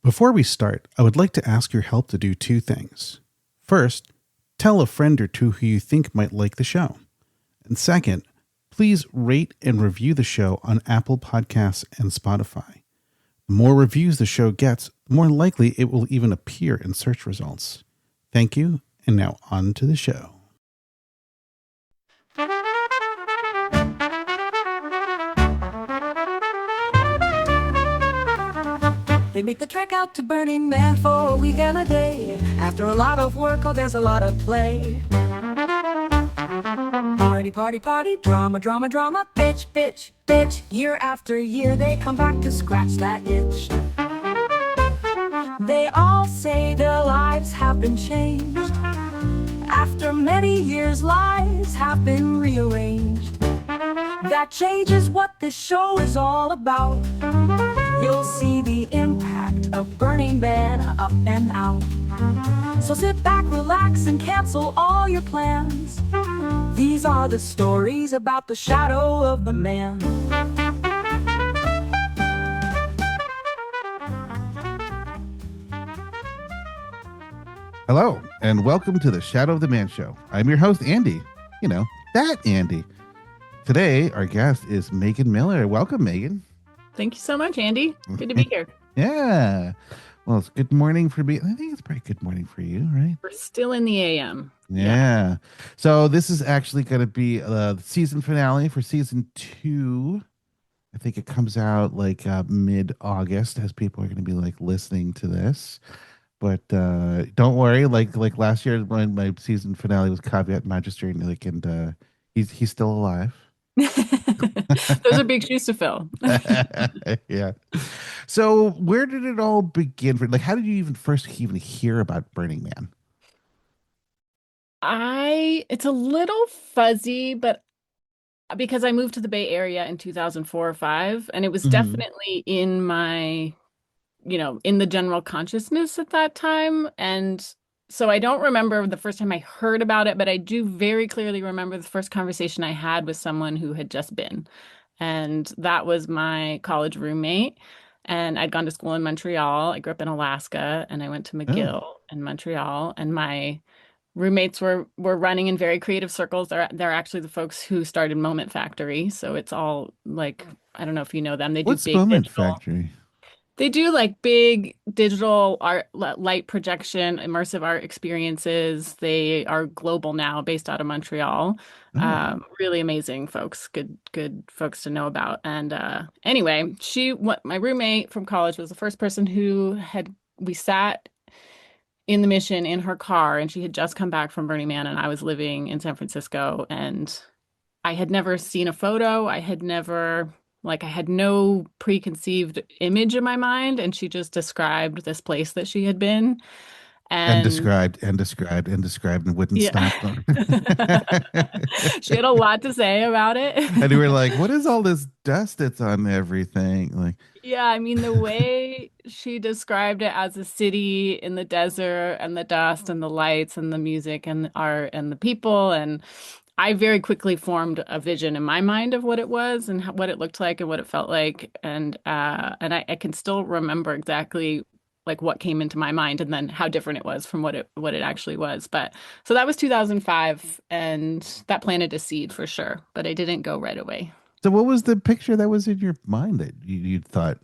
Before we start, I would like to ask your help to do two things. First, tell a friend or two who you think might like the show. And second, please rate and review the show on Apple Podcasts and Spotify. The more reviews the show gets, the more likely it will even appear in search results. Thank you, and now on to the show. They make the trek out to Burning Man for a week and a day. After a lot of work, oh, there's a lot of play. Party, party, party, drama, drama, drama, bitch, bitch, bitch. Year after year, they come back to scratch that itch. They all say their lives have been changed. After many years, lives have been rearranged. That change is what this show is all about. You'll see the impact of Burning Man up and out. So sit back, relax, and cancel all your plans. These are the stories about the shadow of the man. Hello, and welcome to the Shadow of the Man Show. I'm your host, Andy. You know, that Andy. Today, our guest is Megan Miller. Welcome, Megan. Thank you so much, Andy. Good to be here. Yeah. Well, it's good morning for me. I think it's pretty good morning for you, right? We're still in the AM. Yeah. So this is actually going to be the season finale for season 2. I think it comes out like mid-August as people are going to be like listening to this. But don't worry, like last year when my season finale was Caveat Magister, and he's still alive. Those are big shoes to fill. Yeah. So where did it all begin? Like, how did you first hear about Burning Man? It's a little fuzzy, but because I moved to the Bay Area in 2004 or 5, and it was definitely in my, in the general consciousness at that time. And so I don't remember the first time I heard about it, but I do very clearly remember the first conversation I had with someone who had just been. And that was my college roommate. And I'd gone to school in Montreal. I grew up in Alaska, and I went to McGill in Montreal. And my roommates were running in very creative circles. They're actually the folks who started Moment Factory. So it's all like, I don't know if you know them. They do What's big Moment digital. Factory? They do like big digital art, light projection, immersive art experiences. They are global now, based out of Montreal. Really amazing folks, good folks to know about. And anyway, my roommate from college was the first person we sat in the Mission in her car, and she had just come back from Burning Man, and I was living in San Francisco, and I had never seen a photo. I had no preconceived image in my mind, and she just described this place that she had been. And And described and wouldn't yeah, stop. she had a lot to say about it. And we were like, what is all this dust that's on everything? Like, Yeah, I mean, the way she described it as a city in the desert, and the dust and the lights and the music and the art and the people, and I very quickly formed a vision in my mind of what it was and what it looked like and what it felt like. And I can still remember exactly like what came into my mind and then how different it was from what it actually was. But so that was 2005, and that planted a seed for sure, but I didn't go right away. so what was the picture that was in your mind that you thought?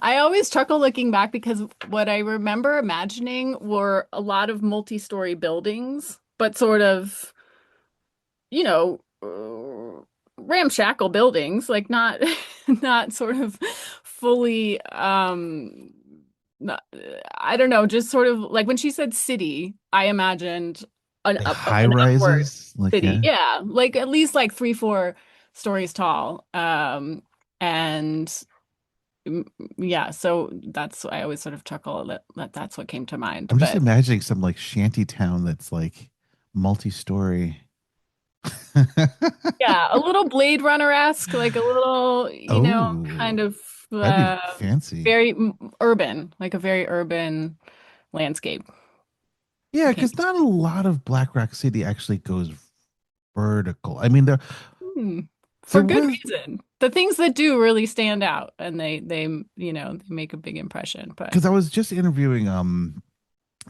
I always chuckle looking back because what I remember imagining were a lot of multi-story buildings, but sort of, you know, ramshackle buildings, like not not sort of fully not, I don't know, just sort of like when she said city, I imagined Like high an upward rises? Like, city. yeah. Yeah, like at least like 3, 4 stories tall. And yeah, so I always sort of chuckle that's what came to mind. I'm just But imagining some like shanty town that's like multi-story. yeah, a little Blade Runner-esque, like a little, Oh, kind of that'd be uh, fancy. very urban, like a very urban landscape. Yeah, Okay. because not a lot of Black Rock City actually goes vertical. I mean, Hmm. For there good was reason. the things that do really stand out, and they make a big impression. But Because I was just interviewing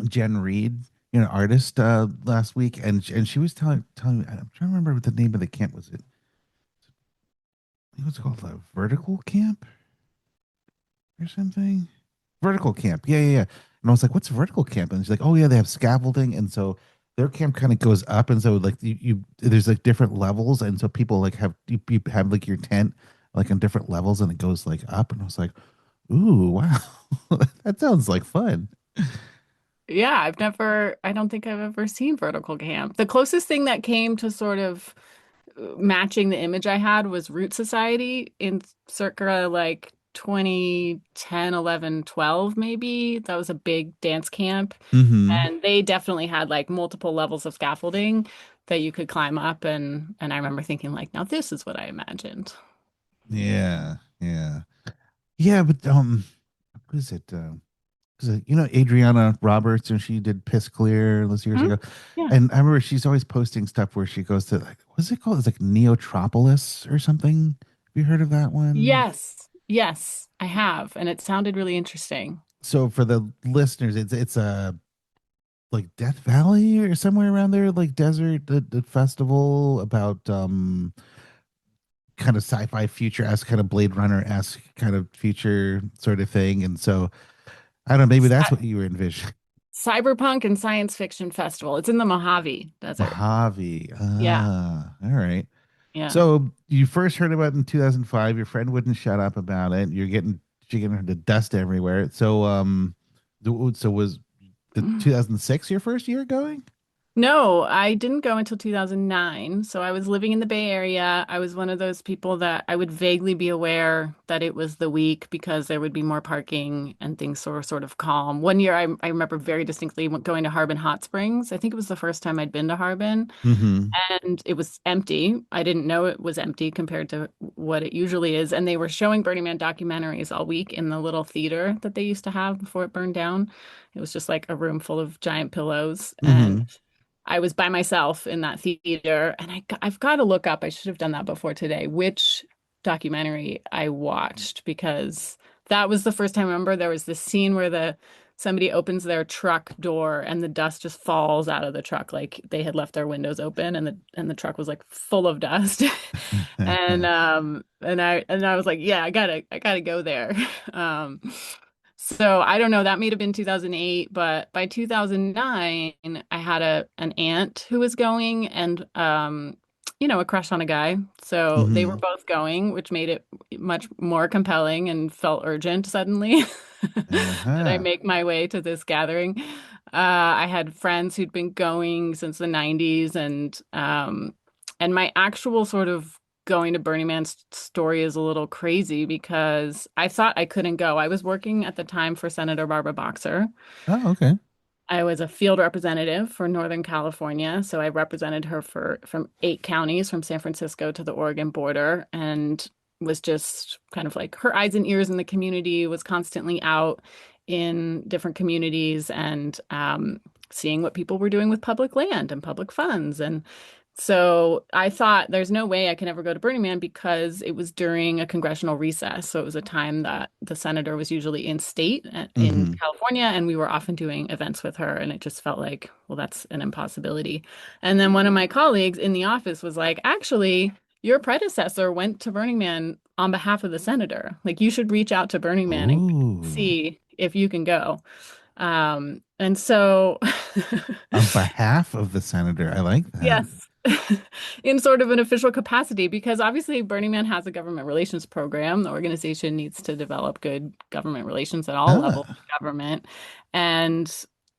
Jen Reed, artist, last week, and she was telling me, I'm trying to remember what the name of the camp was. It was called a vertical camp or something. Vertical camp, yeah, yeah, yeah. And I was like, "What's vertical camp?" And she's like, "Oh yeah, they have scaffolding, and so their camp kind of goes up, and so like you there's like different levels, and so people like you have like your tent like on different levels, and it goes like up." And I was like, "Ooh, wow, that sounds like fun." yeah, I don't think I've ever seen vertical camp. The closest thing that came to sort of matching the image I had was Root Society in circa like 2010, 11, 12, maybe. That was a big dance camp. Mm-hmm. And they definitely had like multiple levels of scaffolding that you could climb up, and I remember thinking like, now this is what I imagined. Yeah, yeah, yeah. But what is it? Adriana Roberts, and she did Piss Clear those years Hmm? ago. Yeah. And I remember she's always posting stuff where she goes to, like, what's it called? It's like Neotropolis or something. Have you heard of that one? Yes. Yes, I have. And it sounded really interesting. So for the listeners, it's a like Death Valley or somewhere around there, like desert the festival about kind of sci-fi future-esque, kind of Blade Runner-esque kind of future sort of thing. And so I don't know, maybe that's what you were envisioning. Cyberpunk and Science Fiction Festival. It's in the Mojave Desert. Mojave. Yeah. All right. Yeah. So you first heard about it in 2005. Your friend wouldn't shut up about it. You're getting the dust everywhere. So so was the 2006 your first year going? No, I didn't go until 2009. So I was living in the Bay Area. I was one of those people that I would vaguely be aware that it was the week because there would be more parking and things were sort of calm. One year, I remember very distinctly going to Harbin Hot Springs. I think it was the first time I'd been to Harbin, Mm-hmm. and it was empty. I didn't know it was empty compared to what it usually is. And they were showing Burning Man documentaries all week in the little theater that they used to have before it burned down. It was just like a room full of giant pillows. And Mm-hmm. I was by myself in that theater, and I've got to look up. I should have done that before today, which documentary I watched, because that was the first time. I remember there was this scene where the somebody opens their truck door and the dust just falls out of the truck, like they had left their windows open, and the truck was like full of dust. And I was like, yeah, I gotta go there. Um so I don't know, that may have been 2008, but by 2009, I had an aunt who was going, and a crush on a guy. So they were Mm-hmm. both going, which made it much more compelling and felt urgent suddenly that I Uh-huh. make my way to this gathering. I had friends who'd been going since the 90s, and my actual sort of going to Burning Man's story is a little crazy because I thought I couldn't go. I was working at the time for Senator Barbara Boxer. Oh, okay. I was a field representative for Northern California, so I represented her from 8 counties, from San Francisco to the Oregon border, and was just kind of like her eyes and ears in the community, was constantly out in different communities, and seeing what people were doing with public land and public funds. And so I thought there's no way I can ever go to Burning Man because it was during a congressional recess. So it was a time that the senator was usually in state in Mm-hmm. California, and we were often doing events with her. And it just felt like, well, that's an impossibility. And then one of my colleagues in the office was like, actually, your predecessor went to Burning Man on behalf of the senator. Like, you should reach out to Burning Man and Ooh. see if you can go. And so On behalf of the senator. I like that. yes, in sort of an official capacity, because obviously Burning Man has a government relations program. The organization needs to develop good government relations at all levels Ah. of government. And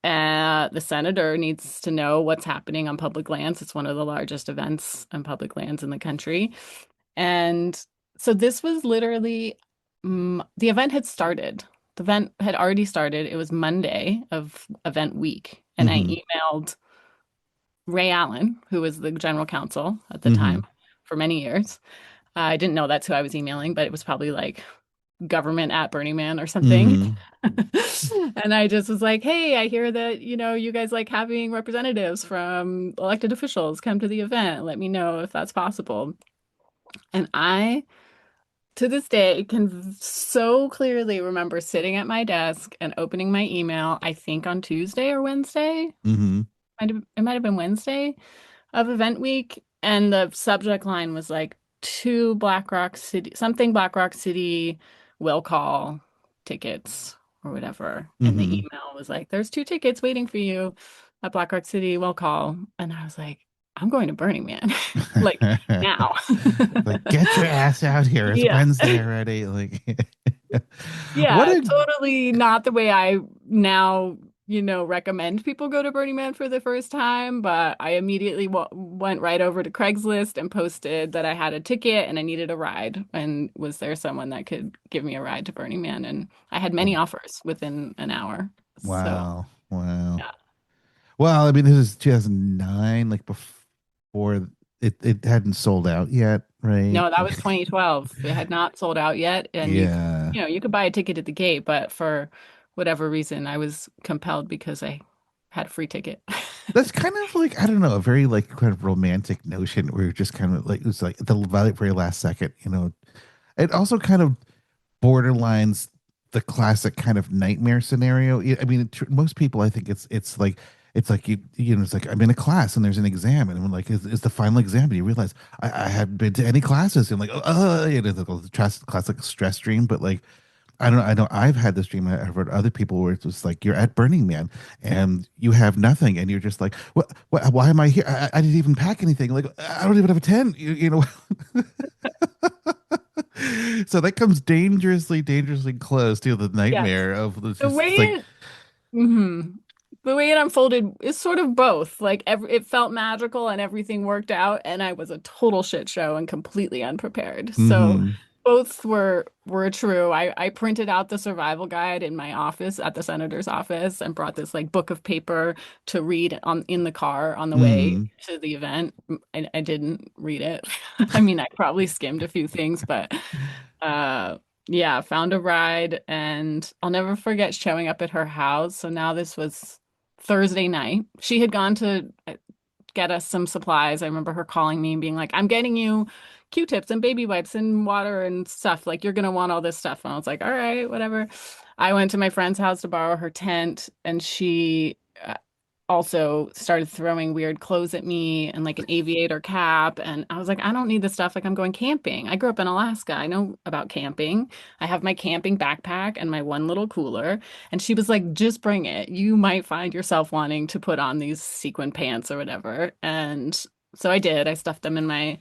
the senator needs to know what's happening on public lands. It's one of the largest events on public lands in the country. And so this was literally, the event had started. The event had already started. It was Monday of event week. And I Mm-hmm. emailed Ray Allen, who was the general counsel at the Mm-hmm. time for many years. I didn't know that's who I was emailing, but it was probably like government at Burning Man or something. Mm-hmm. And I just was like, hey, I hear that, you guys like having representatives from elected officials come to the event. Let me know if that's possible. And I To this day, can so clearly remember sitting at my desk and opening my email, I think on Tuesday or Wednesday. Hmm. It might have been Wednesday of event week. And the subject line was like two Black Rock City, something Black Rock City will call tickets or whatever. And the Hmm. email was like, there's two tickets waiting for you at Black Rock City will call. And I was like, I'm going to Burning Man, like now. Like, get your ass out here. It's Yeah. Wednesday already. Like, what Yeah, a totally not the way I now, recommend people go to Burning Man for the first time, but I immediately w went right over to Craigslist and posted that I had a ticket and I needed a ride. And was there someone that could give me a ride to Burning Man? And I had many offers within an hour. So, wow. Wow. yeah. Well, I mean, this is 2009, like before it hadn't sold out yet, right? No, that was 2012. It had not sold out yet, and Yeah. you could buy a ticket at the gate, but for whatever reason, I was compelled because I had a free ticket. That's kind of like, I don't know, a very like kind of romantic notion where you're just kind of like, it was like at the very last second, you know. It also kind of borderlines the classic kind of nightmare scenario. I mean, most people, I think it's like you know, it's like I'm in a class and there's an exam and I'm like, is the final exam? And you realize I hadn't been to any classes and like, you know, the classic stress dream. But like, I know I've had this dream. I've heard other people where it's just like you're at Burning Man and you have nothing and you're just like, what why am I here? I didn't even pack anything. Like, I don't even have a tent. You know. So that comes dangerously close to the Yes. nightmare of the The just way it's like, it mhm. The way it unfolded is sort of both. Like it felt magical and everything worked out, and I was a total shit show and completely unprepared. So mm-hmm, both were true. I printed out the survival guide in my office at the senator's office and brought this like book of paper to read on in the car on the way mm-hmm. to the event. I didn't read it. I mean, I probably skimmed a few things, but uh yeah, found a ride and I'll never forget showing up at her house. So now this was Thursday night. She had gone to get us some supplies. I remember her calling me and being like, I'm getting you Q-tips and baby wipes and water and stuff. Like, you're gonna want all this stuff. And I was like, all right, whatever. I went to my friend's house to borrow her tent, and she also started throwing weird clothes at me and like an aviator cap. And I was like, I don't need this stuff. Like, I'm going camping. I grew up in Alaska. I know about camping. I have my camping backpack and my one little cooler. And she was like, just bring it. You might find yourself wanting to put on these sequin pants or whatever. And so I did. I stuffed them in my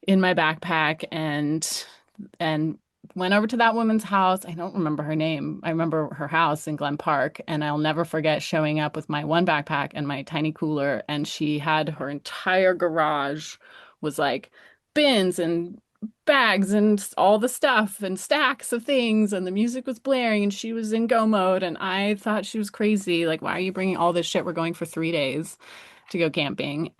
backpack and went over to that woman's house. I don't remember her name. I remember her house in Glen Park, and I'll never forget showing up with my one backpack and my tiny cooler, and she had her entire garage was like bins and bags and all the stuff and stacks of things, and the music was blaring and she was in go mode, and I thought she was crazy. Like, why are you bringing all this shit? We're going for 3 days to go camping.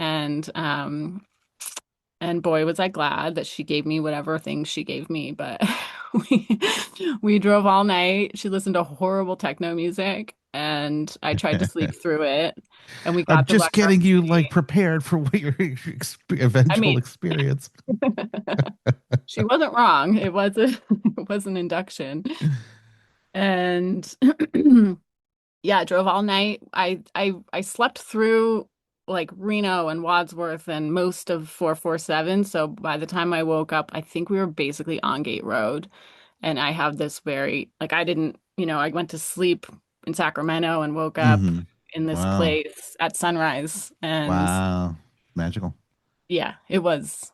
And boy, was I glad that she gave me whatever things she gave me. But we we drove all night. She listened to horrible techno music, and I tried to sleep through it. And we I'm got to just Black Rock getting you like City. prepared for what your I eventual mean, experience. she wasn't wrong. It was it was an induction. And yeah, drove all night. I slept through like Reno and Wadsworth and most of 447. So by the time I woke up, I think we were basically on Gate Road. And I have this very like I didn't, I went to sleep in Sacramento and woke up Hmm. in this Wow. place at sunrise. And Wow. Magical. yeah, it was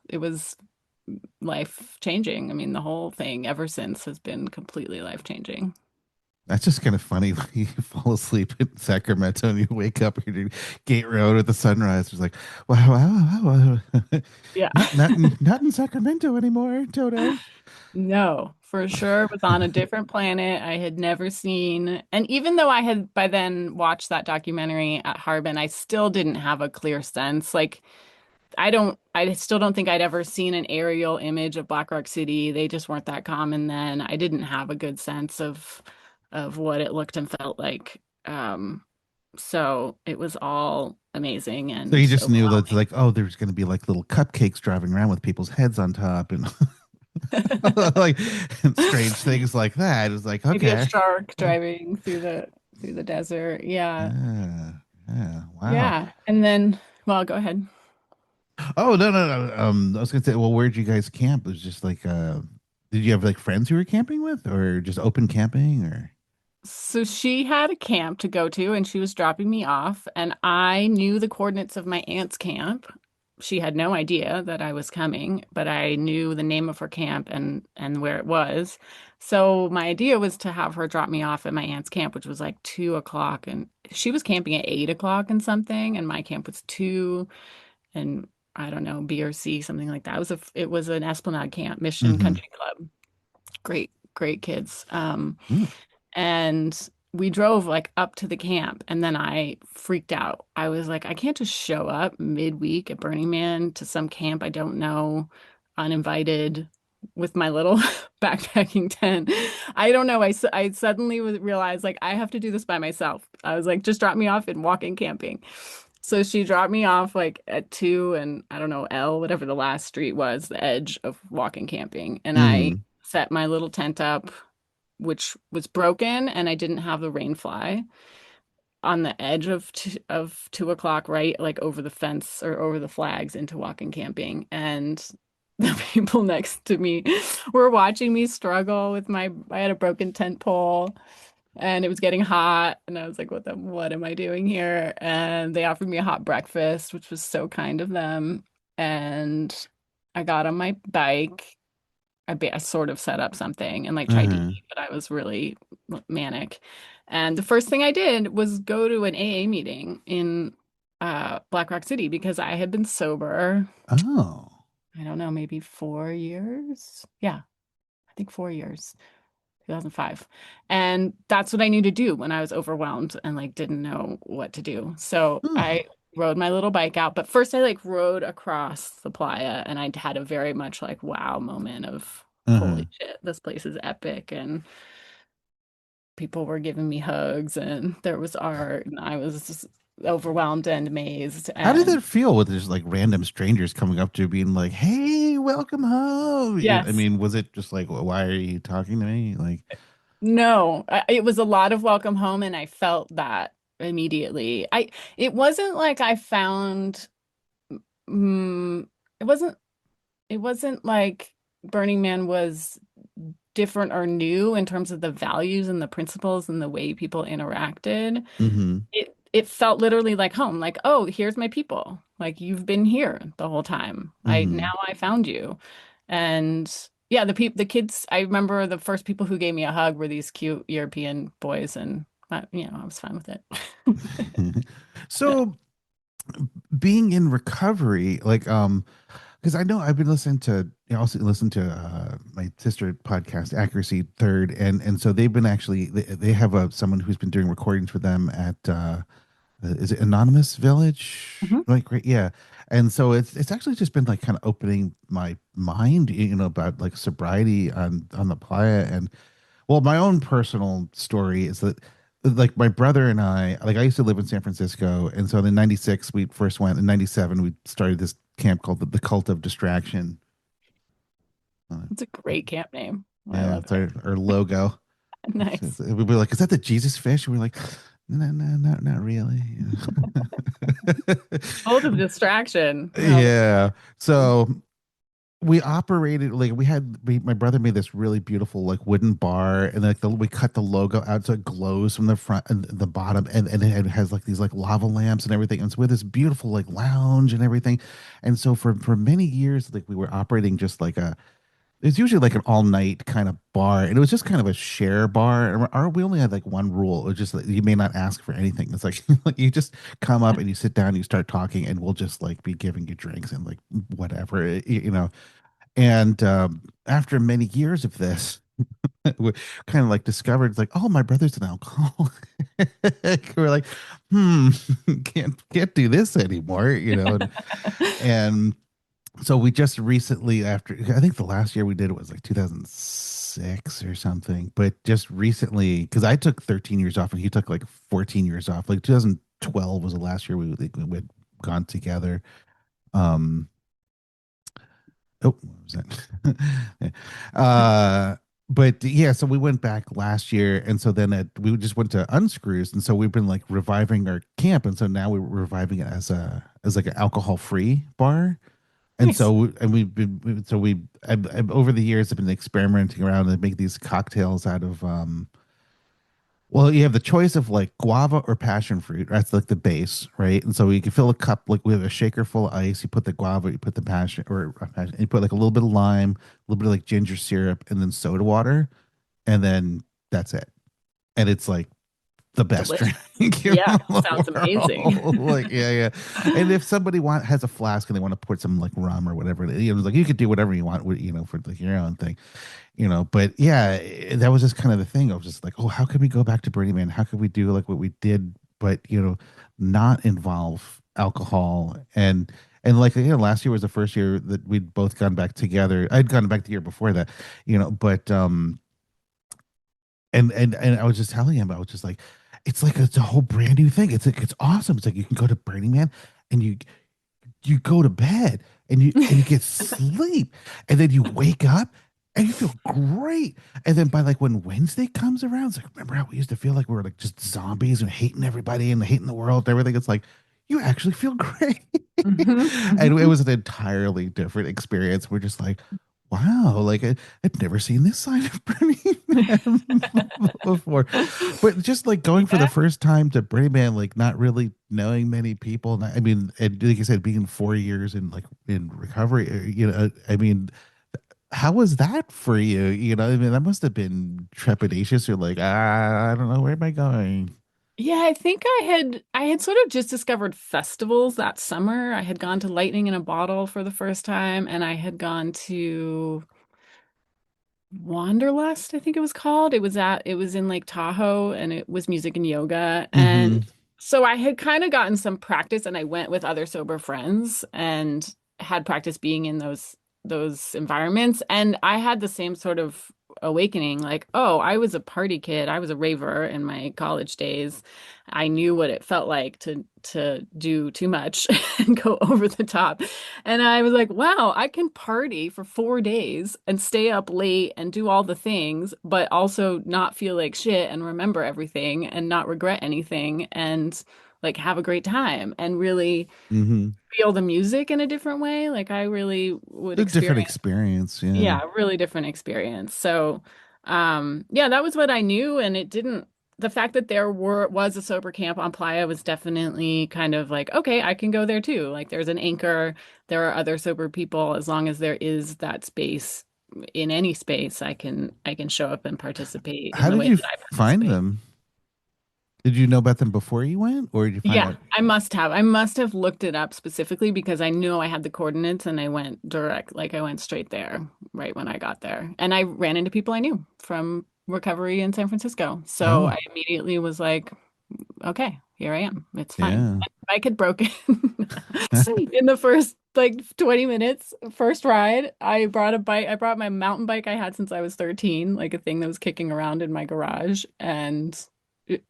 life changing. I mean, the whole thing ever since has been completely life changing. That's just kind of funny. Like, you fall asleep in Sacramento and you wake up here to Gate Road at the sunrise. It's like, wow. Yeah. Not in Sacramento anymore, Toto. No, for sure was on a different planet. I had never seen, and even though I had by then watched that documentary at Harbin, I still didn't have a clear sense. Like, I still don't think I'd ever seen an aerial image of Black Rock City. They just weren't that common then. I didn't have a good sense of what it looked and felt like. So it was all amazing So you and just knew that overwhelming. like, oh, there's going to be like little cupcakes driving around with people's heads on top, and Like strange things like that. It's like, Maybe a okay. shark driving through the desert. Yeah. Yeah. Yeah. Wow. Yeah. And then, well, go ahead. Oh, no, no, no. I was gonna say, well, where'd you guys camp? It was just like did you have like friends you were camping with or just open camping or So she had a camp to go to and she was dropping me off, and I knew the coordinates of my aunt's camp. She had no idea that I was coming, but I knew the name of her camp and where it was. So my idea was to have her drop me off at my aunt's camp, which was like 2 o'clock, and she was camping at 8 o'clock and something, and my camp was two, and I don't know, B or C, something like that. It was an Esplanade camp, Mission mm-hmm. Country Club. Great, great kids. Mm. And we drove like up to the camp, and then I freaked out. I was like, I can't just show up midweek at Burning Man to some camp I don't know, uninvited, with my little backpacking tent. I don't know. I suddenly realized like I have to do this by myself. I was like, just drop me off and walk in camping. So she dropped me off like at two and I don't know, L, whatever the last street was, the edge of walking camping. And I Mm. set my little tent up, which was broken, and I didn't have the rain fly on the edge of 2 o'clock, right? Like over the fence or over the flags into walking camping. And the people next to me were watching me struggle with I had a broken tent pole and it was getting hot. And I was like, what am I doing here? And they offered me a hot breakfast, which was so kind of them. And I got on my bike. I sort of set up something and like tried to Uh-huh. eat, but I was really manic. And the first thing I did was go to an AA meeting in Black Rock City because I had been sober, Oh. I don't know, maybe 4 years. Yeah, I think 4 years, 2005. And that's what I knew to do when I was overwhelmed and like didn't know what to do. So Oh. I rode my little bike out, but first I like rode across the playa and I had a very much like wow moment of Uh-huh. holy shit, this place is epic. And people were giving me hugs and there was art and I was just overwhelmed and amazed. How did And that feel with just like random strangers coming up to you being like, "Hey, welcome home"? I yes, mean, was it just like, "Why are you talking to me?" Like, no, it was a lot of welcome home and I felt that immediately. It wasn't like I found mm, it wasn't it wasn't like Burning Man was different or new in terms of the values and the principles and the way people interacted. mm-hmm. It felt literally like home, like, oh, here's my people. Like you've been here the whole time. Mm-hmm. Now I found you. And yeah, the kids, I remember the first people who gave me a hug were these cute European boys and I was fine with it. So being in recovery, like because I know I've been listening to also listen to my sister podcast Accuracy Third, and so they've been actually they have someone who's been doing recordings for them at is it Anonymous Village? Mhm. Like, right, yeah. And so it's actually just been like kind of opening my mind, about like sobriety on the playa. And well, my own personal story is that like my brother and I, like I used to live in San Francisco, and so in '96 we first went. In '97 we started this camp called the Cult of Distraction. Uh, It's a great camp name. I yeah, love it's our logo. it. Nice. We'd be like, "Is that the Jesus fish?" And we're like, "No, no, not really." Both of distraction. How Yeah. So we operated like my brother made this really beautiful like wooden bar, and like we cut the logo out so it glows from the front and the bottom, and it has like these like lava lamps and everything, and so we had this beautiful like lounge and everything. And so for many years like we were operating just like it's usually like an all night kind of bar, and it was just kind of a share bar. And we only had like one rule. It was just that you may not ask for anything. It's like, like you just come up and you sit down, and you start talking, and we'll just like be giving you drinks and like whatever, And after many years of this, we kind of like discovered like, oh, my brother's an alcoholic. We're like, hmm, can't do this anymore, and so we just recently, after I think the last year we did it was like 2006 or something, but just recently, because I took 13 years off and he took like 14 years off. Like 2012 was the last year we had gone together. Um, Oh, what was that? Yeah. uh, but yeah, so we went back last year, and so then we just went to Unscrews, and so we've been like reviving our camp, and so now we're reviving it as like an alcohol free bar. And Nice. so, and we've been, so over the years, I've been experimenting around and make these cocktails out of, well, you have the choice of like guava or passion fruit. That's like the base, right? And so you can fill a cup like with a shaker full of ice. You put the guava, you put the passion, you put like a little bit of lime, a little bit of like ginger syrup, and then soda water, and then that's it. And it's like the best Delicious. drink in Yeah, sounds the amazing. world. Like, yeah, yeah. And if somebody has a flask and they want to put some like rum or whatever, like you could do whatever you want with, for like your own thing, But yeah, that was just kind of the thing. I was just like, oh, how can we go back to Burning Man? How could we do like what we did, but not involve alcohol and like last year was the first year that we'd both gone back together. I'd gone back the year before that, but and I was just telling him, I was just like, it's like it's a whole brand new thing. It's like it's awesome. It's like you can go to Burning Man and you go to bed and you get sleep and then you wake up and you feel great. And then by like when Wednesday comes around, it's like remember how we used to feel like we were like just zombies and hating everybody and hating the world and everything. It's like you actually feel great. Hmm. And it Hmm. was an entirely different experience. We're just like, wow, like I'd never seen this side of Burning Man before. But just like going for the Yeah. first time to Burning Man, like not really knowing many people. I mean, and like I said, being 4 years in like in recovery, I mean, how was that for you? I mean, that must have been trepidatious. You're like, I don't know, where am I going? Yeah, I think I had sort of just discovered festivals that summer. I had gone to Lightning in a Bottle for the first time, and I had gone to Wanderlust, I think it was called. It was in Lake Tahoe and it was music and yoga. Mm-hmm. And so I had kind of gotten some practice and I went with other sober friends and had practice being in those environments. And I had the same sort of awakening, like, oh, I was a party kid. I was a raver in my college days. I knew what it felt like to do too much and go over the top. And I was like, wow, I can party for 4 days and stay up late and do all the things, but also not feel like shit and remember everything and not regret anything and like have a great time and really Mm-hmm. feel the music in a different way. Like I really would A different experience, experience, yeah. yeah, a really different experience. So, yeah, that was what I knew. And it didn't, the fact that was a sober camp on Playa was definitely kind of like, okay, I can go there too. Like there's an anchor, there are other sober people. As long as there is that space in any space, I can show up and participate in How the did way you that I find participate. them? Did you know about them before you went, or did you find Yeah, out? I must have. I must have looked it up specifically because I knew I had the coordinates and I went direct, like I went straight there right when I got there. And I ran into people I knew from recovery in San Francisco. So Oh, I immediately was like, okay, here I am. It's fine. yeah. My bike had broken in the first like 20 minutes. First ride, I brought a bike. I brought my mountain bike I had since I was 13, like a thing that was kicking around in my garage. And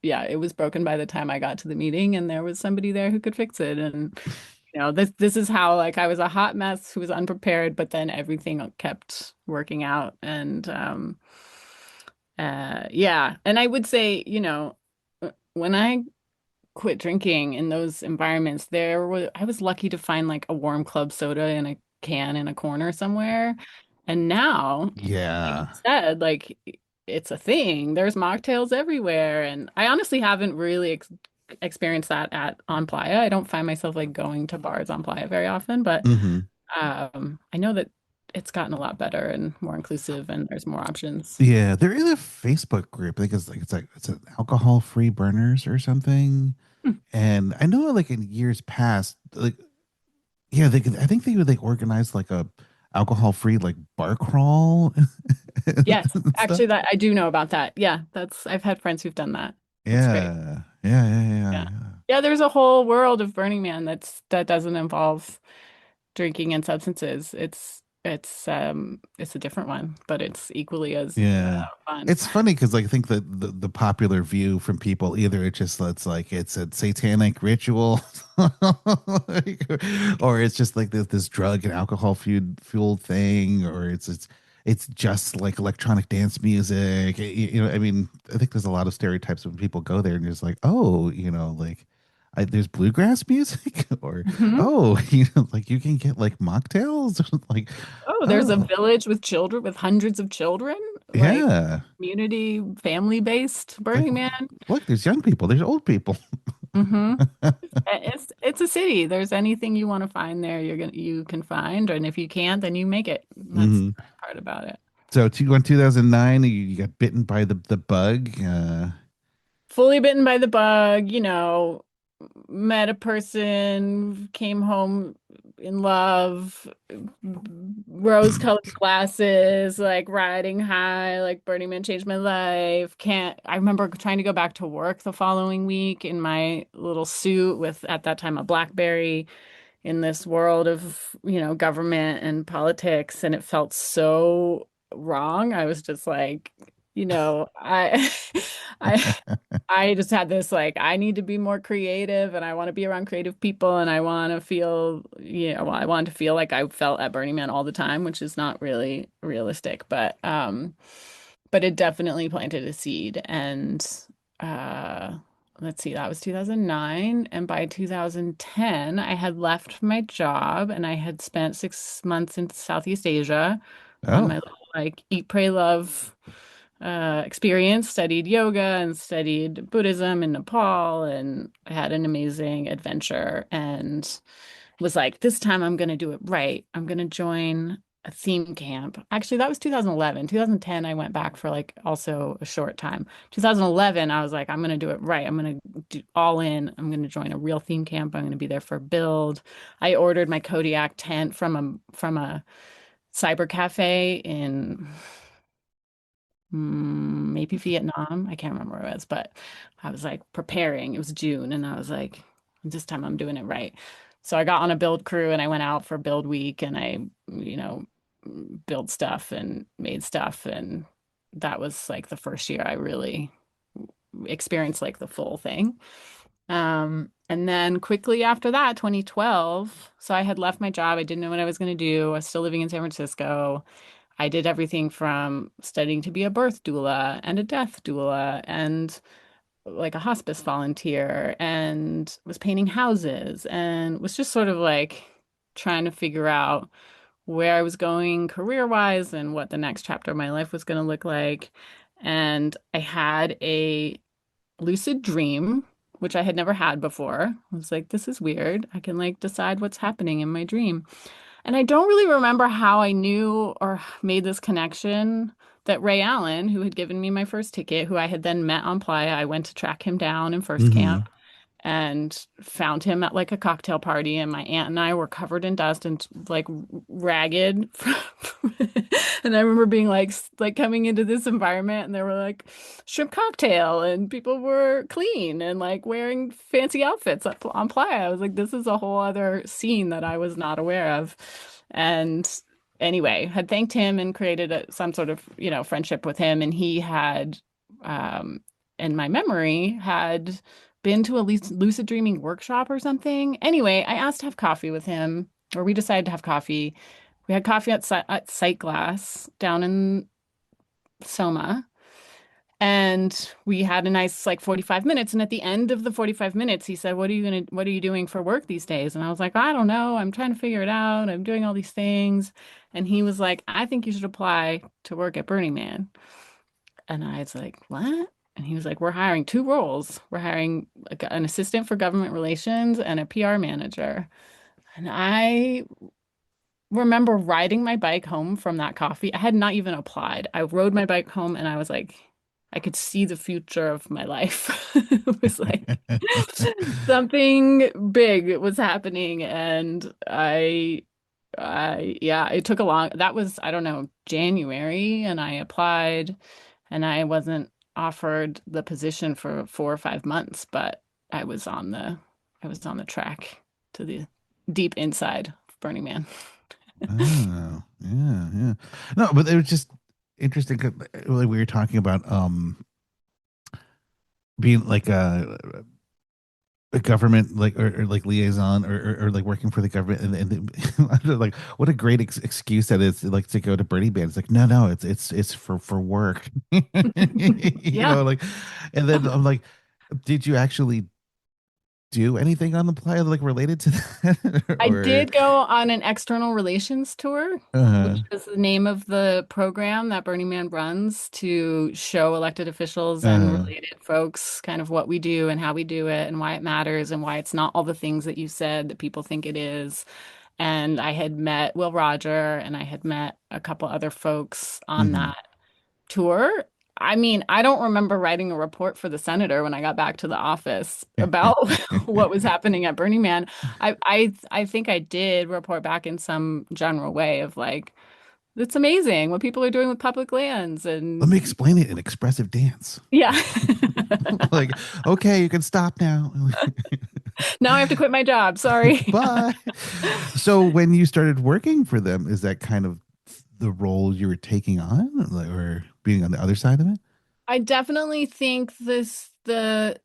yeah, it was broken by the time I got to the meeting, and there was somebody there who could fix it. And this is how like I was a hot mess who was unprepared, but then everything kept working out. And yeah, and I would say, when I quit drinking in those environments, I was lucky to find like a warm club soda in a can in a corner somewhere. And now, like you Yeah. said, like it's a thing. There's mocktails everywhere. And I honestly haven't really experienced that at on Playa. I don't find myself like going to bars on Playa very often, but Hmm. I know that it's gotten a lot better and more inclusive and there's more options. Yeah, there is a Facebook group. I think it's an alcohol-free burners or something. Hmm. And I know like in years past, like yeah, I think they would like organize like a alcohol-free like bar crawl Yes, and stuff. actually that I do know about that. Yeah, that's I've had friends who've done that. That's great. Yeah. Yeah, yeah, yeah, Yeah. yeah. Yeah, there's a whole world of Burning Man that doesn't involve drinking and substances. it's a different one, but it's equally as Yeah. fun. It's funny because like I think that the popular view from people either it just looks like it's a satanic ritual like, or it's just like this drug and alcohol fueled thing or it's just like electronic dance music. I mean, I think there's a lot of stereotypes when people go there and just like, oh, like there's bluegrass music or Mhm. oh, like you can get like mocktails like Oh, there's a oh, village with children, with hundreds of children, like yeah. community, family-based Like, Burning Man. look, there's young people, there's old people. Hmm. It's a city. There's anything you want to find there, you can find, and if you can't, then you make it. That's the Hmm. best part about it. So, 2009, you got bitten by the bug. Fully bitten by the bug, met a person, came home in love, rose-colored glasses, like riding high, like Burning Man changed my life. Can't, I remember trying to go back to work the following week in my little suit with, at that time, a BlackBerry in this world of, government and politics, and it felt so wrong. I was just like, I I I just had this like I need to be more creative and I want to be around creative people and I want to feel, well, I want to feel like I felt at Burning Man all the time, which is not really realistic, but it definitely planted a seed. And uh let's see, that was 2009, and by 2010 I had left my job and I had spent 6 months in Southeast Asia on my Oh, little, like, eat, pray, love experience, studied yoga and studied Buddhism in Nepal, and I had an amazing adventure and was like, this time I'm going to do it right. I'm going to join a theme camp. Actually, that was 2011. 2010, I went back for like also a short time. 2011, I was like, I'm going to do it right. I'm going to do all in. I'm going to join a real theme camp. I'm going to be there for a build. I ordered my Kodiak tent from a cyber cafe in maybe Vietnam. I can't remember where it was, but I was like preparing. It was June, and I was like, this time I'm doing it right. So I got on a build crew and I went out for build week and I, built stuff and made stuff. And that was like the first year I really experienced like the full thing. And then quickly after that, 2012, so I had left my job. I didn't know what I was going to do. I was still living in San Francisco. I did everything from studying to be a birth doula and a death doula and like a hospice volunteer and was painting houses and was just sort of like trying to figure out where I was going career-wise and what the next chapter of my life was going to look like. And I had a lucid dream, which I had never had before. I was like, this is weird. I can like decide what's happening in my dream. And I don't really remember how I knew or made this connection that Ray Allen, who had given me my first ticket, who I had then met on Playa, I went to track him down in first hmm. camp and found him at like a cocktail party. And my aunt and I were covered in dust and like ragged. And I remember being like coming into this environment and there were like shrimp cocktail and people were clean and like wearing fancy outfits on Playa. I was like, this is a whole other scene that I was not aware of. And anyway, had thanked him and created some sort of, friendship with him. And he had, um, in my memory, had been to a lucid dreaming workshop or something. Anyway, I asked to have coffee with him, or we decided to have coffee. We had coffee at Sight Glass down in Soma. And we had a nice like 45 minutes. And at the end of the 45 minutes, he said, what are you doing for work these days? And I was like, I don't know. I'm trying to figure it out. I'm doing all these things. And he was like, I think you should apply to work at Burning Man. And I was like, what? And he was like, we're hiring two roles. We're hiring like an assistant for government relations and a PR manager. And I remember riding my bike home from that coffee. I had not even applied. I rode my bike home and I was like, I could see the future of my life. It was like something big was happening. And yeah, it took a long, that was, I don't know, January, and I applied and I wasn't offered the position for 4 or 5 months, but I was on the track to the deep inside of Burning Man. Oh, yeah, yeah. No, but it was just interesting 'cause, like we were talking about being like a government like or like liaison or like working for the government and like what a great excuse that is like to go to Birdie Band. It's like no, it's for work. You Yeah. know, like and then I'm like, did you actually do anything on the play like related to that? I Or did go on an external relations tour, uh which is the name of the program that Burning Man runs to show elected officials and uh related folks kind of what we do and how we do it and why it matters and why it's not all the things that you said that people think it is. And I had met Will Roger and I had met a couple other folks on mhm. that tour. I mean, I don't remember writing a report for the senator when I got back to the office about what was happening at Burning Man. I think I did report back in some general way of like, it's amazing what people are doing with public lands Let me and explain it in expressive dance. yeah. Like, okay, you can stop now. Now I have to quit my job. Sorry. Bye. So when you started working for them, is that kind of the role you were taking on, like, or being on the other side of it? I definitely think the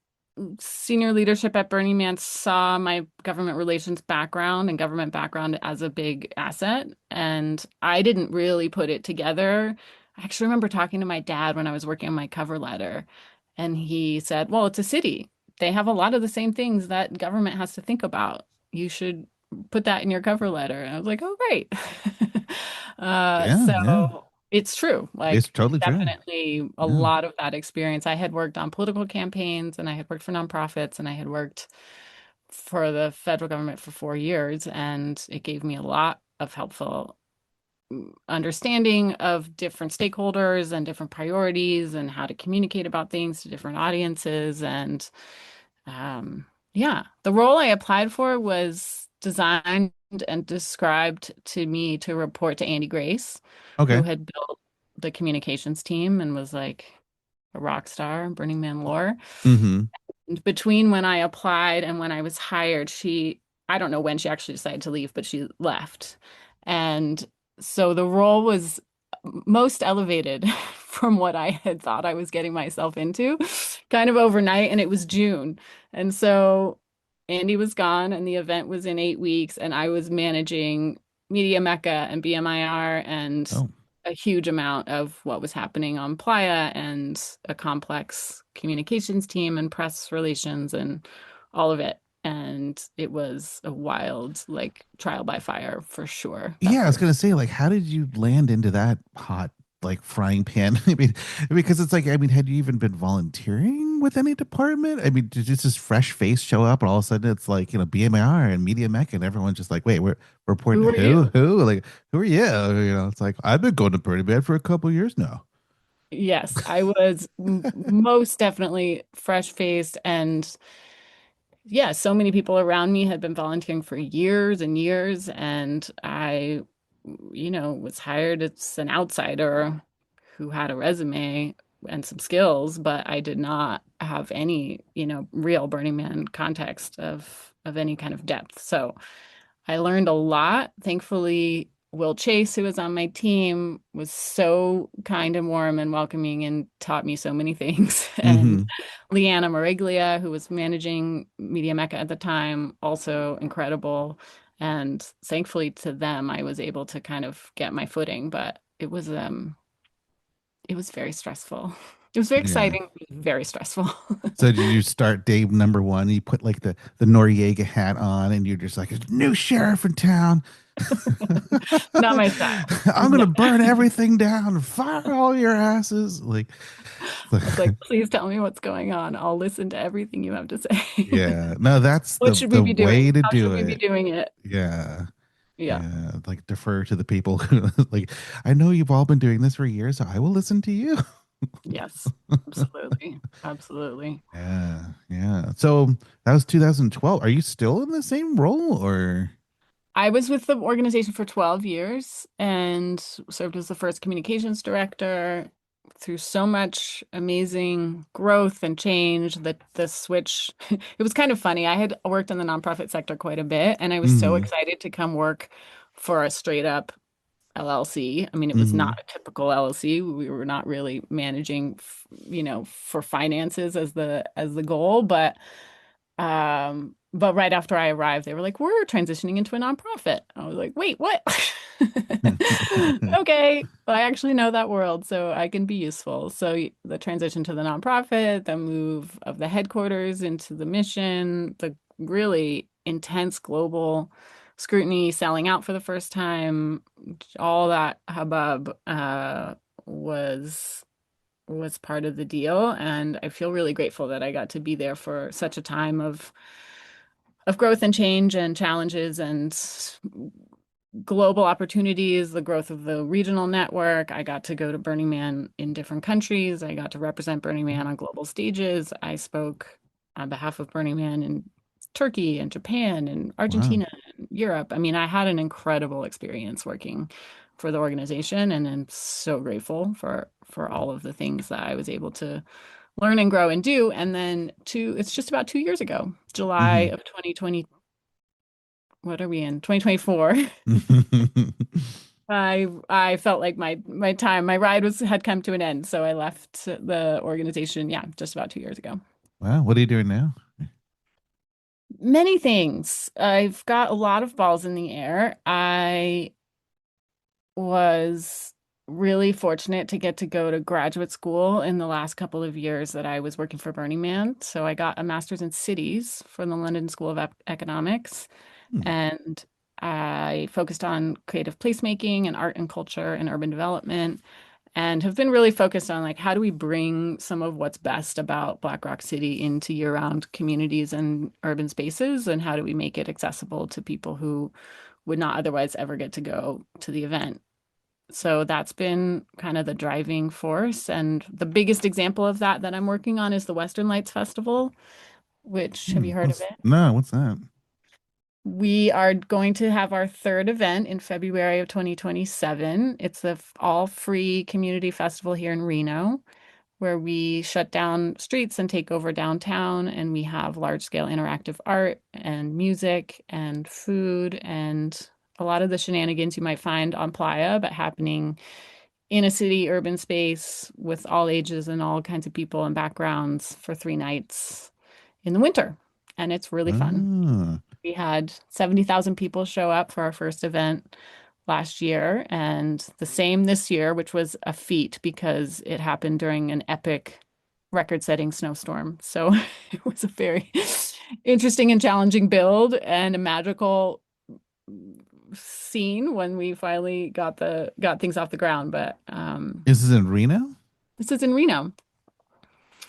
senior leadership at Burning Man saw my government relations background and government background as a big asset. And I didn't really put it together. I actually remember talking to my dad when I was working on my cover letter, and he said, well, it's a city. They have a lot of the same things that government has to think about. You should put that in your cover letter. And I was like, oh, great. Yeah, yeah. So it's true. It's Like, totally true. definitely a Yeah. lot of that experience. I had worked on political campaigns and I had worked for nonprofits and I had worked for the federal government for 4 years. And it gave me a lot of helpful understanding of different stakeholders and different priorities and how to communicate about things to different audiences. And um, yeah, the role I applied for was designed and described to me to report to Andy Grace, who Okay. had built the communications team and was like a rock star in Burning Man lore. Mm-hmm. And between when I applied and when I was hired, I don't know when she actually decided to leave, but she left. And so the role was most elevated from what I had thought I was getting myself into kind of overnight. And it was June. And so Andy was gone and the event was in 8 weeks. And I was managing Media Mecca and BMIR and Oh, a huge amount of what was happening on Playa and a complex communications team and press relations and all of it. And it was a wild, like, trial by fire for sure. That yeah. I was first. gonna say, like, how did you land into that hot like frying pan? I mean, because it's like, I mean, had you even been volunteering with any department? I mean, did just this fresh face show up and all of a sudden it's like, BMIR and Media Mech and everyone's just like, wait, we're reporting Who to are you? who? Like, who are you? It's like I've been going to Birdie Band for a couple years now. Yes, I was most definitely fresh-faced and yeah, so many people around me had been volunteering for years and years, and I, was hired as an outsider who had a resume and some skills, but I did not have any, real Burning Man context of any kind of depth. So I learned a lot. Thankfully, Will Chase, who was on my team, was so kind and warm and welcoming and taught me so many things. And Mm-hmm. Leanna Mariglia, who was managing Media Mecca at the time, also incredible. And thankfully to them, I was able to kind of get my footing, but it was very stressful. It was very Yeah. exciting, very stressful. So did you start day number one? You put like the Noriega hat on, and you're just like, new sheriff in town. Not my style. I'm gonna burn everything down and fire all your asses. Like, I was like, please tell me what's going on. I'll listen to everything you have to say. yeah, no, that's What the should we the be doing? way to How do should we be it. doing it? Yeah, Yeah. yeah, like defer to the people. Like, I know you've all been doing this for years, so I will listen to you. Yes. Absolutely. Absolutely. Yeah, yeah. So that was 2012. Are you still in the same role, or? I was with the organization for 12 years and served as the first communications director through so much amazing growth and change that the switch, it was kind of funny. I had worked in the nonprofit sector quite a bit, and I was so Hmm. excited to come work for a straight up LLC. I mean, it was Hmm. not a typical LLC. We were not really managing, for finances as the goal, but right after I arrived, they were like, "We're transitioning into a nonprofit." I was like, "Wait, what?" Okay, I actually know that world, so I can be useful. So the transition to the nonprofit, the move of the headquarters into the mission, the really intense global scrutiny, selling out for the first time, all that hubbub was part of the deal, and I feel really grateful that I got to be there for such a time of growth and change and challenges and global opportunities, the growth of the regional network. I got to go to Burning Man in different countries. I got to represent Burning Man on global stages. I spoke on behalf of Burning Man in Turkey and Japan and Wow. Argentina and Europe. I mean, I had an incredible experience working for the organization, and I'm so grateful for all of the things that I was able to learn and grow and do. And then it's just about 2 years ago, July Hmm. of 2020. What are we in? 2024. I felt like my ride had come to an end, so I left the organization, yeah, just about 2 years ago. Wow. What are you doing now? Many things. I've got a lot of balls in the air. I was really fortunate to get to go to graduate school in the last couple of years that I was working for Burning Man. So I got a master's in cities from the London School of Economics, Hmm. and I focused on creative placemaking and art and culture and urban development, and have been really focused on like how do we bring some of what's best about Black Rock City into year-round communities and urban spaces, and how do we make it accessible to people who would not otherwise ever get to go to the event. So that's been kind of the driving force. And the biggest example of that I'm working on is the Western Lights Festival, which, have Hmm. you heard of What's it? no? What's that? We are going to have our third event in February of 2027. It's a all free community festival here in Reno, where we shut down streets and take over downtown, and we have large scale interactive art and music and food and a lot of the shenanigans you might find on Playa, but happening in a city urban space with all ages and all kinds of people and backgrounds for 3 nights in the winter. And it's really fun. Ah. We had 70,000 people show up for our first event last year, and the same this year, which was a feat because it happened during an epic record-setting snowstorm. So it was a very interesting and challenging build and a magical scene when we finally got things off the ground. But Is this in Reno? this is in Reno.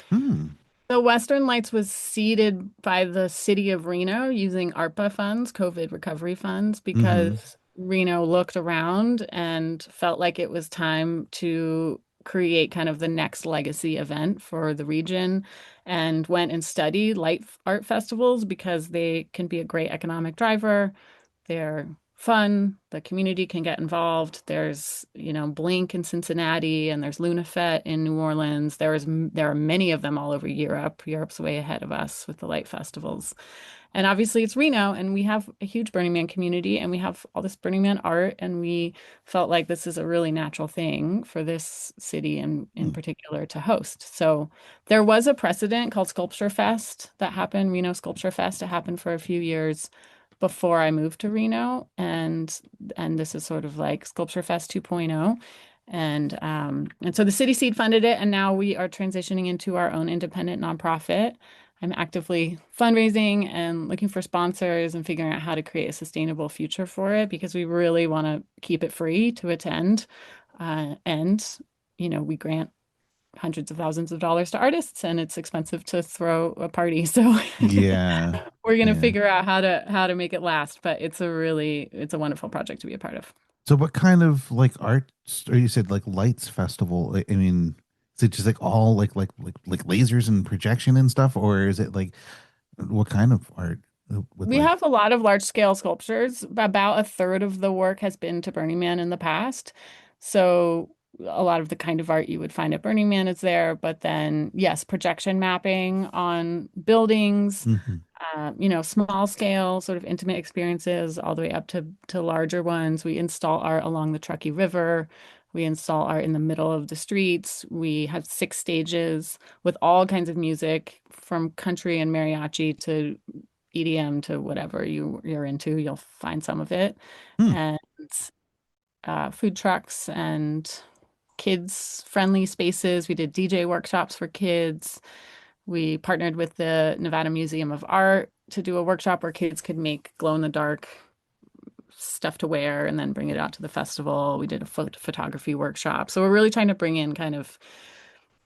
Hmm. The Western Lights was seeded by the city of Reno using ARPA funds, COVID recovery funds, Hmm. because Reno looked around and felt like it was time to create kind of the next legacy event for the region, and went and studied light art festivals because they can be a great economic driver. They're fun. The community can get involved. There's, Blink in Cincinnati, and there's LunaFet in New Orleans. There are many of them all over Europe. Europe's way ahead of us with the light festivals. And obviously it's Reno, and we have a huge Burning Man community, and we have all this Burning Man art, and we felt like this is a really natural thing for this city in Hmm. particular to host. So there was a precedent called Sculpture Fest that happened, Reno Sculpture Fest. It happened for a few years before I moved to Reno, and this is sort of like Sculpture Fest 2.0. And so the city seed funded it, and now we are transitioning into our own independent nonprofit. I'm actively fundraising and looking for sponsors and figuring out how to create a sustainable future for it, because we really want to keep it free to attend. And we grant hundreds of thousands of dollars to artists, and it's expensive to throw a party. So Yeah. we're gonna Yeah. figure out how to make it last. But it's a wonderful project to be a part of. So what kind of like art, or you said like lights festival? I mean, is it just like all like lasers and projection and stuff, or is it like what kind of art with We like? have a lot of large scale sculptures. About a third of the work has been to Burning Man in the past. So a lot of the kind of art you would find at Burning Man is there. But then, yes, projection mapping on buildings, Mhm. small scale, sort of intimate experiences, all the way up to larger ones. We install art along the Truckee River. We install art in the middle of the streets. We have 6 stages with all kinds of music, from country and mariachi to EDM to whatever you're into. You'll find some of it, Hmm. and food trucks and kids friendly spaces. We did DJ workshops for kids. We partnered with the Nevada Museum of Art to do a workshop where kids could make glow in the dark stuff to wear and then bring it out to the festival. We did a photography workshop. So we're really trying to bring in kind of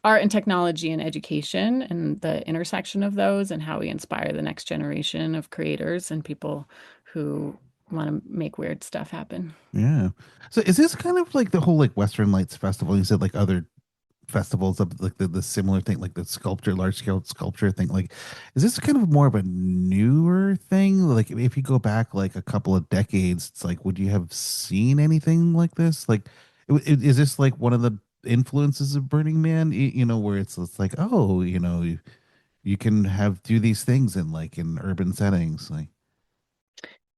art and technology and education and the intersection of those, and how we inspire the next generation of creators and people who want to make weird stuff happen. Yeah. So is this kind of like the whole like Western Lights Festival? You said like other festivals of like the similar thing, like the sculpture, large scale sculpture thing. Like, is this kind of more of a newer thing? Like, if you go back like a couple of decades, it's like, would you have seen anything like this? Like, is this like one of the influences of Burning Man? Where it's like, oh, you can have do these things in like in urban settings, like.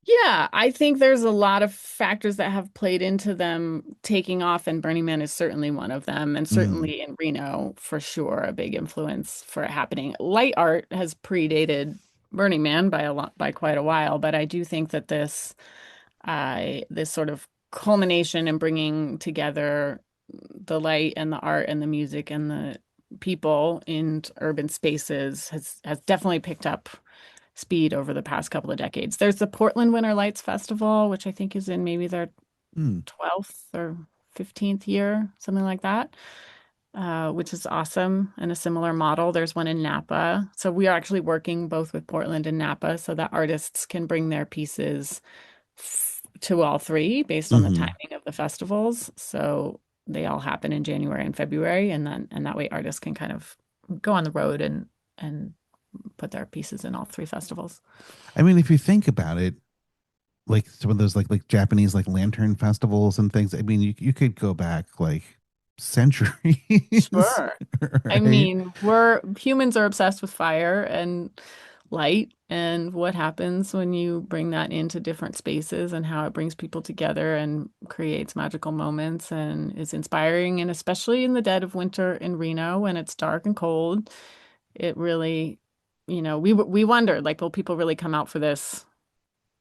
Yeah, I think there's a lot of factors that have played into them taking off, and Burning Man is certainly one of them, and Mm, certainly in Reno, for sure, a big influence for it happening. Light art has predated Burning Man by quite a while, but I do think that this sort of culmination in bringing together the light and the art and the music and the people in urban spaces has definitely picked up speed over the past couple of decades. There's the Portland Winter Lights Festival, which I think is in maybe their mm, 12th or 15th year, something like that, which is awesome, and a similar model. There's one in Napa. So we are actually working both with Portland and Napa so that artists can bring their pieces to all three based on the hmm. timing of the festivals. So they all happen in January and February, and that way artists can kind of go on the road and put their pieces in all three festivals. I mean, if you think about it, like some of those like Japanese like lantern festivals and things. I mean, you could go back like centuries, Sure. I right? mean, we're humans are obsessed with fire and light, and what happens when you bring that into different spaces and how it brings people together and creates magical moments and is inspiring. And especially in the dead of winter in Reno when it's dark and cold, it really, we wondered, like, will people really come out for this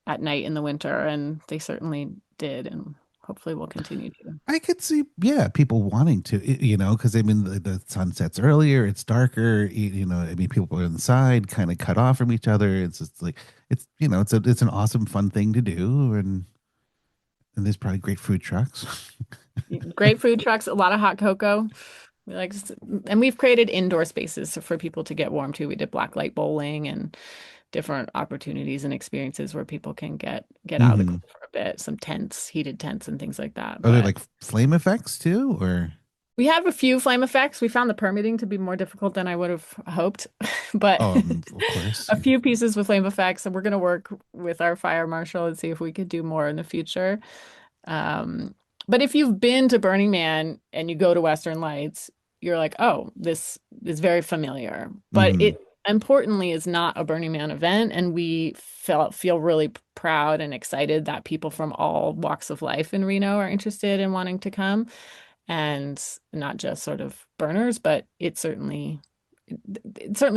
at night in the winter? And they certainly did, and hopefully will continue to. I could see, yeah, people wanting to, because I mean, the sun sets earlier, it's darker, I mean, people are inside, kind of cut off from each other. It's just like, it's an awesome, fun thing to do. And there's probably great food trucks. Great food trucks, a lot of hot cocoa. We like, and we've created indoor spaces for people to get warm too. We did blacklight bowling and different opportunities and experiences where people can get out of the Hmm. cold for a bit, some tents, heated tents and things like that. Are there But like flame effects too, or? we have a few flame effects. We found the permitting to be more difficult than I would have hoped, but Oh, of course. a few pieces with flame effects, and we're going to work with our fire marshal and see if we could do more in the future. Um, but if you've been to Burning Man and you go to Western Lights, you're like, oh, this is very familiar. But Hmm. it importantly is not a Burning Man event, and we feel really proud and excited that people from all walks of life in Reno are interested in wanting to come, and not just sort of burners, but it certainly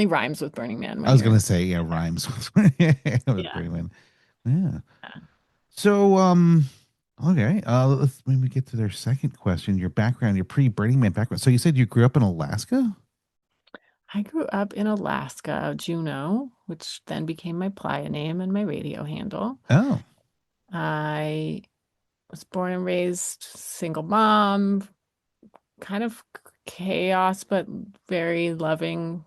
rhymes with Burning Man I when was you're gonna say, yeah, rhymes with yeah. Burning Man. Yeah. So, okay. Let's maybe get to their second question. Your background, your pre-Burning Man background. So you said you grew up in Alaska? I grew up in Alaska, Juneau, which then became my playa name and my radio handle. Oh. I was born and raised single mom, kind of chaos, but very loving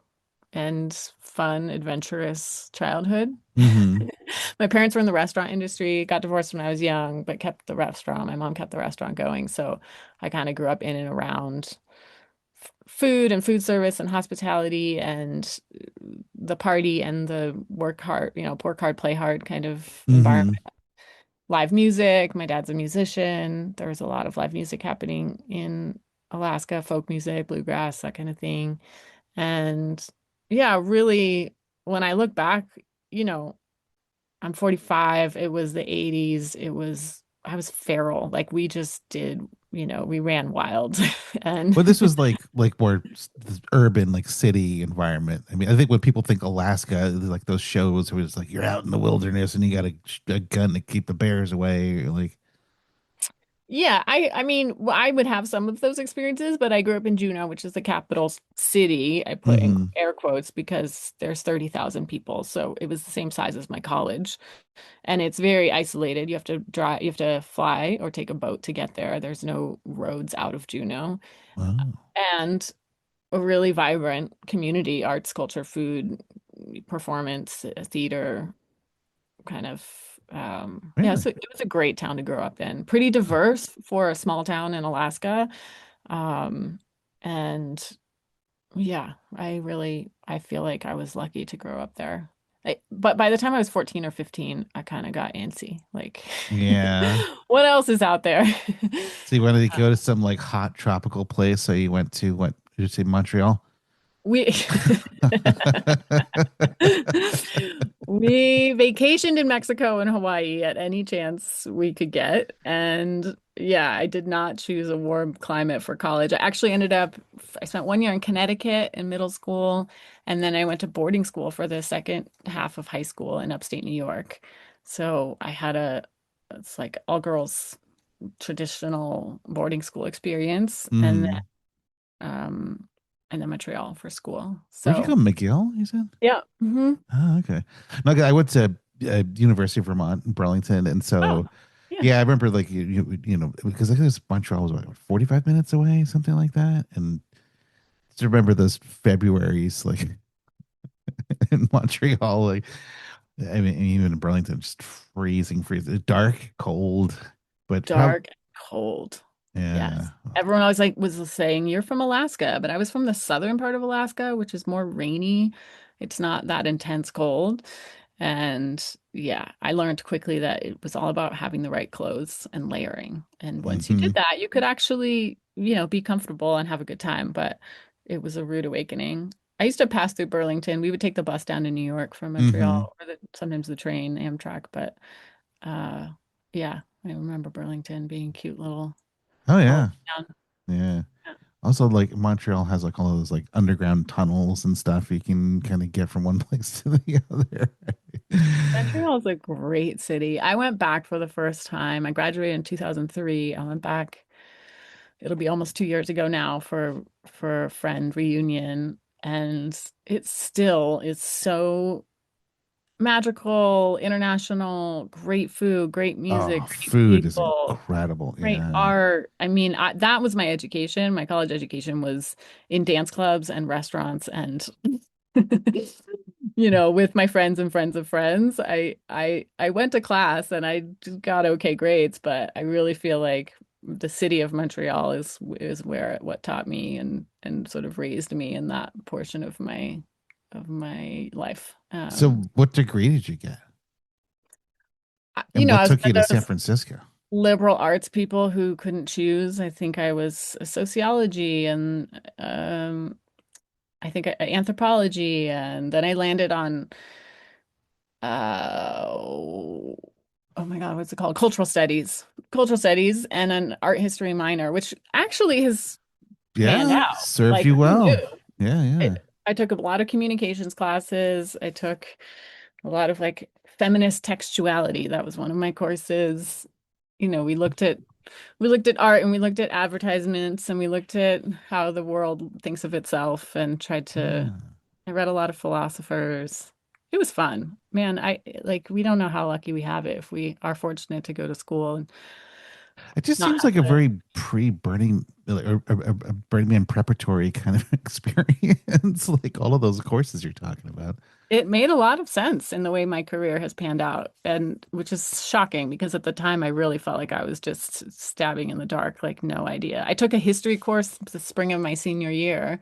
and fun, adventurous childhood. Mm-hmm. My parents were in the restaurant industry, got divorced when I was young, but kept the restaurant. My mom kept the restaurant going. So I kind of grew up in and around food and food service and hospitality and the party and the work hard, work hard, play hard kind of environment. Mm-hmm. Live music. My dad's a musician. There was a lot of live music happening in Alaska, folk music, bluegrass, that kind of thing. And yeah, really, when I look back, you know, I'm 45. It was the 80s. I was feral. Like we just did, we ran wild. And Well, this was like more this urban, like city environment. I mean, I think when people think Alaska, there's like those shows where it's like you're out in the wilderness and you got a gun to keep the bears away. Like, yeah, I mean, I would have some of those experiences, but I grew up in Juneau, which is the capital city. I put in hmm air quotes because there's 30,000 people. So it was the same size as my college. And it's very isolated. You have to drive, you have to fly or take a boat to get there. There's no roads out of Juneau. oh, And a really vibrant community, arts, culture, food, performance, theater, kind of yeah, really? so it was a great town to grow up in. Pretty diverse for a small town in Alaska. Um, and yeah, I feel like I was lucky to grow up there. But by the time I was 14 or 15, I kind of got antsy. Like, Yeah. what else is out there? So you wanted to go to some like hot tropical place. So you went to what did you say, Montreal? We we vacationed in Mexico and Hawaii at any chance we could get. And yeah, I did not choose a warm climate for college. I spent 1 year in Connecticut in middle school, and then I went to boarding school for the second half of high school in upstate New York. So it's like all girls traditional boarding school experience, Hmm. um, and then Montreal for school. Where'd you So go? McGill, you said? yeah. Oh, okay. No, I went to University of Vermont in Burlington, and Oh, so yeah. yeah, I remember like you know because I think Montreal was what 45 minutes away, something like that, and to remember those Februarys like in Montreal, like I mean even in Burlington, just freezing, dark, cold, but probably Dark, cold. yeah. Yes. Everyone always like was saying, you're from Alaska, but I was from the southern part of Alaska, which is more rainy. It's not that intense cold. And yeah, I learned quickly that it was all about having the right clothes and layering. And once you hmm did that, you could actually, be comfortable and have a good time. But it was a rude awakening. I used to pass through Burlington. We would take the bus down to New York from hmm Montreal, or sometimes the train, Amtrak. But uh, yeah, I remember Burlington being cute little Oh college yeah, town. yeah. Also, like Montreal has like all those like underground tunnels and stuff you can kind of get from one place to the other. Montreal is a great city. I went back for the first time. I graduated in 2003. I went back, it'll be almost 2 years ago now for a friend reunion. And it still is so magical, international, great food, great music, Oh, great food is people, incredible. great Yeah. art. I mean, that was my education. My college education was in dance clubs and restaurants and with my friends and friends of friends. I went to class and I just got okay grades, but I really feel like the city of Montreal is where what taught me and sort of raised me in that portion of my life. So, what degree did you get? And I what was took one you to of San those Francisco? liberal arts people who couldn't choose. I think I was a sociology and I think anthropology, and then I landed on oh my God, what's it called? Cultural studies, and an art history minor, which actually has panned Yeah, out. served Like, you who well. knew? Yeah, yeah. I took a lot of communications classes. I took a lot of like feminist textuality. That was one of my courses. We looked at art and we looked at advertisements and we looked at how the world thinks of itself and Ah. I read a lot of philosophers. It was fun. Man, we don't know how lucky we have it if we are fortunate to go to school and It just not seems have like a to. very pre-Burning, like, a Burning Man preparatory kind of experience, like all of those courses you're talking about. It made a lot of sense in the way my career has panned out, and which is shocking because at the time I really felt like I was just stabbing in the dark, like no idea. I took a history course the spring of my senior year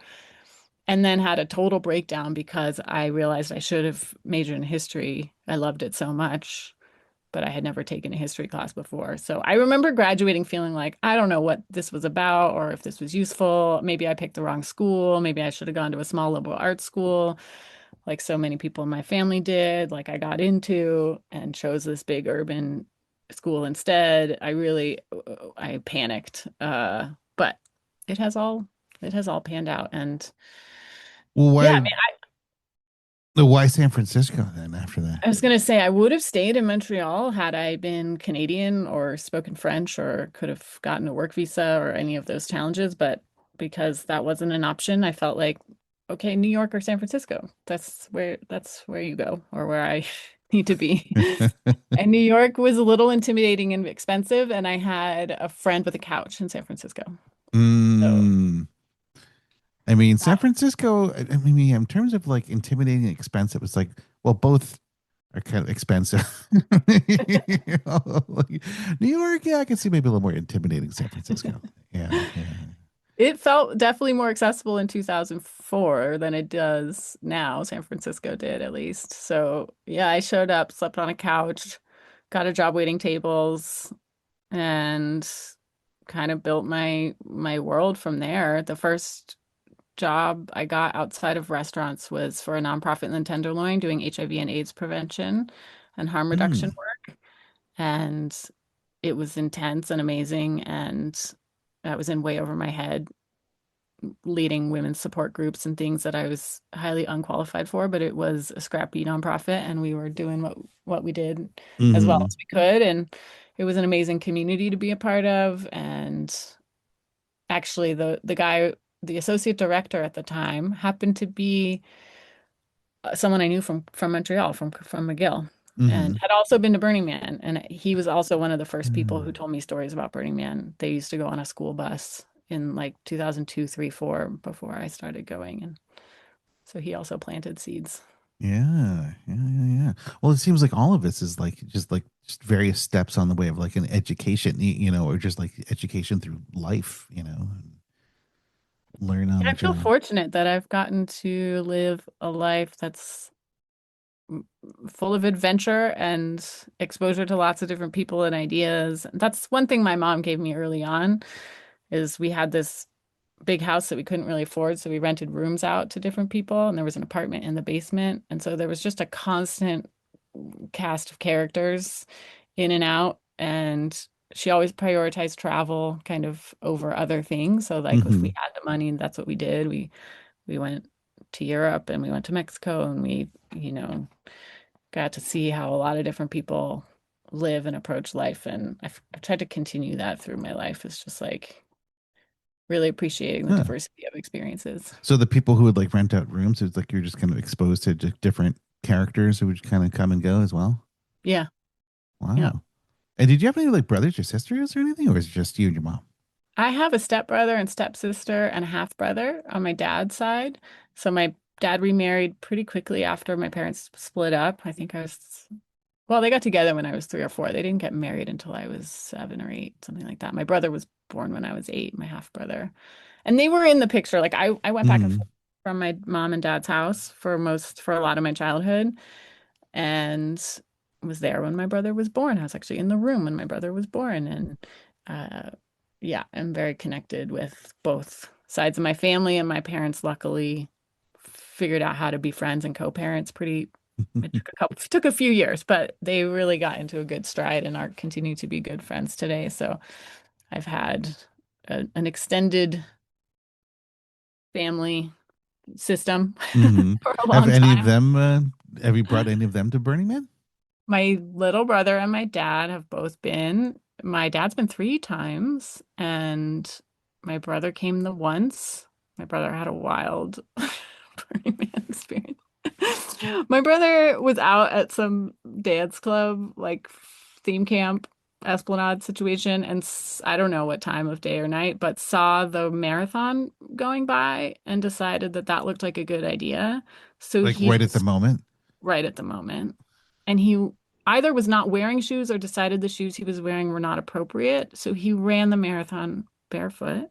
and then had a total breakdown because I realized I should have majored in history. I loved it so much, but I had never taken a history class before. So I remember graduating feeling like I don't know what this was about or if this was useful. Maybe I picked the wrong school. Maybe I should have gone to a small liberal arts school. like so many people in my family did, like I got into and chose this big urban school instead. I panicked. But it has all it has all panned out. And Well, yeah, I why mean, why San Francisco then after that? I was gonna say I would have stayed in Montreal had I been Canadian or spoken French or could have gotten a work visa or any of those challenges, but because that wasn't an option, I felt like, okay, New York or San Francisco. That's where you go or where I need to be. And New York was a little intimidating and expensive, and I had a friend with a couch in San Francisco. So Mm, I mean, San that Francisco, I mean, in terms of like intimidating and expensive, it's like, well, both are kind of expensive. You know, like, New York, yeah, I can see maybe a little more intimidating. San Francisco, yeah, yeah. it felt definitely more accessible in 2004 than it does now. San Francisco did at least. So yeah, I showed up, slept on a couch, got a job waiting tables, and kind of built my world from there. The first job I got outside of restaurants was for a nonprofit in the Tenderloin doing HIV and AIDS prevention and harm reduction Mm, work. And it was intense and amazing. And I was in way over my head leading women's support groups and things that I was highly unqualified for, but it was a scrappy nonprofit and we were doing what we did as well hmm. as we could. And it was an amazing community to be a part of. And actually the guy, the associate director at the time happened to be someone I knew from Montreal, from McGill, and Hmm. had also been to Burning Man. And he was also one of the first people who Mm. told me stories about Burning Man. They used to go on a school bus in like 2002, 3, 4 before I started going. And so he also planted seeds. Yeah, yeah, yeah, yeah. Well, it seems like all of this is like just various steps on the way of like an education, you know, or just like education through life, you know, learn on Yeah, the I feel job. fortunate that I've gotten to live a life that's full of adventure and exposure to lots of different people and ideas. That's one thing my mom gave me early on is we had this big house that we couldn't really afford, so we rented rooms out to different people, and there was an apartment in the basement, and so there was just a constant cast of characters in and out, and she always prioritized travel kind of over other things. So like if we Hmm. had the money, that's what we did. We went to Europe and we went to Mexico and we, got to see how a lot of different people live and approach life. And I've tried to continue that through my life. It's just like really appreciating the Huh. diversity of experiences. So the people who would like rent out rooms, it's like you're just kind of exposed to just different characters who would kind of come and go as well. Yeah. Yeah. Wow. And did you have any like brothers or sisters or anything, or is it just you and your mom? I have a stepbrother and stepsister and a half brother on my dad's side. So my dad remarried pretty quickly after my parents split up. I think well, they got together when I was 3 or 4. They didn't get married until I was 7 or 8, something like that. My brother was born when I was 8, my half brother. And they were in the picture. Like I went back and Hmm. forth from my mom and dad's house for a lot of my childhood and was there when my brother was born. I was actually in the room when my brother was born. And uh, yeah, I'm very connected with both sides of my family. And my parents luckily figured out how to be friends and co-parents pretty. It took a few years, but they really got into a good stride and are continue to be good friends today. So I've had an extended family system Hmm. for a Have long any of time. them? Have you brought any of them to Burning Man? My little brother and my dad have both been. My dad's been 3 times, and my brother came the once. My brother had a wild Burning Man experience. My brother was out at some dance club, like theme camp, Esplanade situation, and I don't know what time of day or night, but saw the marathon going by and decided that that looked like a good idea. So Like he right at the just moment? right at the moment. And he either was not wearing shoes or decided the shoes he was wearing were not appropriate. So he ran the marathon barefoot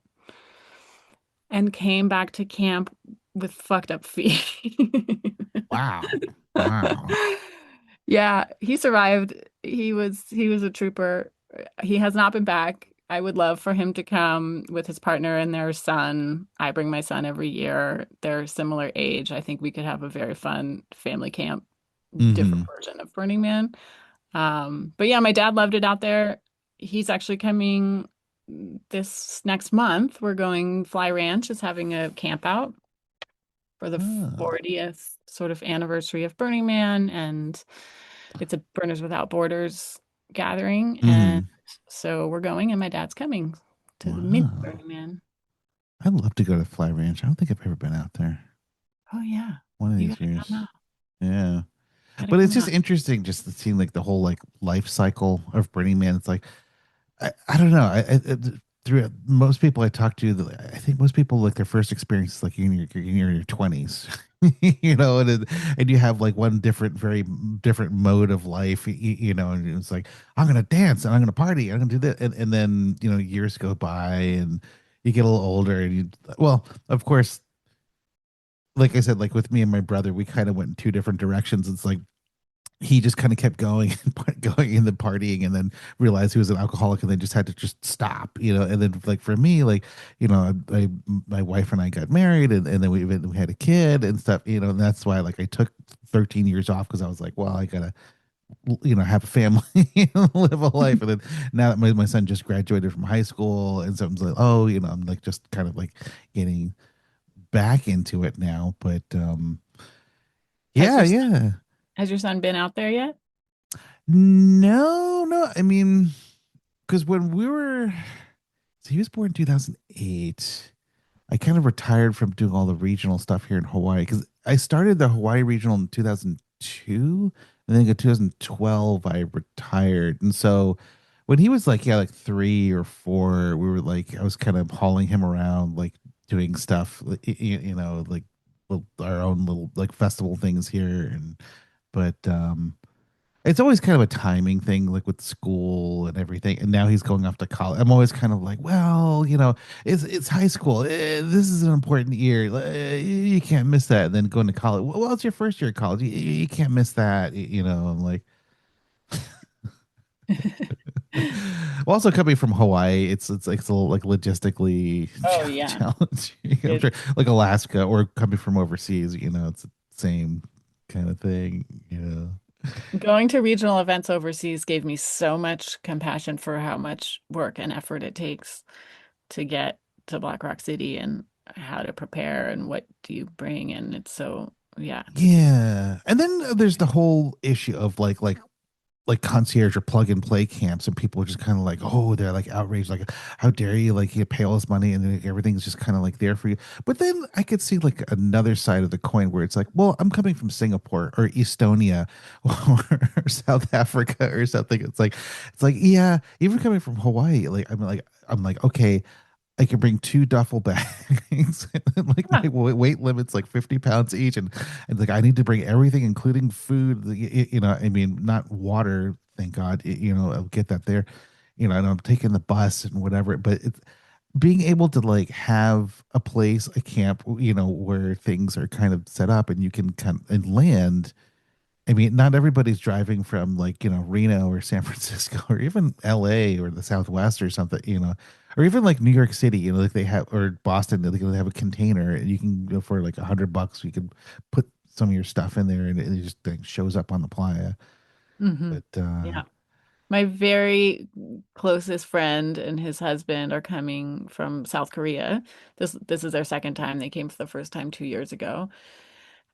and came back to camp with fucked up feet. Wow. Wow. Yeah, he survived. He was a trooper. He has not been back. I would love for him to come with his partner and their son. I bring my son every year. They're similar age. I think we could have a very fun family camp, different Hmm. version of Burning Man. But yeah, my dad loved it out there. He's actually coming this next month. We're going Fly Ranch is having a camp out for the Oh. 40th sort of anniversary of Burning Man, and it's a Burners Without Borders gathering. And Hmm. so we're going, and my dad's coming to the mini Wow. Burning Man. I'd love to go to Fly Ranch. I don't think I've ever been out there. Oh yeah, One of you these gotta come years. out. Yeah. Gotta But it's come just out. interesting just to see like the whole like life cycle of Burning Man. It's like I don't know. Through most people I talk to, I think most people like their first experience is like in your 20s, and you have like one very different mode of life, and it's like, I'm going to dance and I'm going to party. I'm going to do that. And then, years go by and you get a little older and well, of course, like I said, like with me and my brother, we kind of went in two different directions. It's like, he just kind of kept going and going in the partying and then realized he was an alcoholic and then just had to just stop, and then like for me, like, my wife and I got married and then we had a kid and stuff, and that's why like I took 13 years off because I was like, well, I gotta, have a family, live a life. And then now that my son just graduated from high school and so I'm like, oh, I'm like just kind of like getting back into it now. But Has yeah, your son, yeah. has your son been out there yet? No, no. I mean, because when so he was born in 2008. I kind of retired from doing all the regional stuff here in Hawaii because I started the Hawaii regional in 2002. And then in 2012, I retired. And so when he was like, yeah, like 3 or 4, we were like, I was kind of hauling him around, like doing stuff, like our own little like festival things here. But, it's always kind of a timing thing, like with school and everything. And now he's going off to college. I'm always kind of like, well, it's high school. This is an important year. You can't miss that. And then going to college. Well, it's your first year of college. You can't miss that. I'm like, well, also coming from Hawaii, it's a little like logistically Oh yeah. challenging. I'm It sure, like Alaska or coming from overseas. It's the same kind of thing. Going to regional events overseas gave me so much compassion for how much work and effort it takes to get to Black Rock City and how to prepare and what do you bring. And it's so, yeah, it's Yeah. And then there's the whole issue of like concierge or plug and play camps and people are just kind of like, oh, they're like outraged, like how dare you, like you pay all this money and then like, everything's just kind of like there for you. But then I could see like another side of the coin where it's like, well, I'm coming from Singapore or Estonia or South Africa or something. It's like yeah, even coming from Hawaii, I'm like okay, I can bring two duffel bags. Like yeah. my weight limit's like 50 pounds each, and like I need to bring everything, including food. I mean, not water, thank God. I'll get that there. And I'm taking the bus and whatever. But it's being able to like have a place, a camp, where things are kind of set up and you can come and land. I mean, not everybody's driving from like, Reno or San Francisco or even LA or the Southwest or something, or even like New York City, like they have, or Boston, they have a container and you can go for like $100. You can put some of your stuff in there and it just like shows up on the playa. Hmm. But, Yeah. My very closest friend and his husband are coming from South Korea. This is their second time. They came for the first time 2 years ago.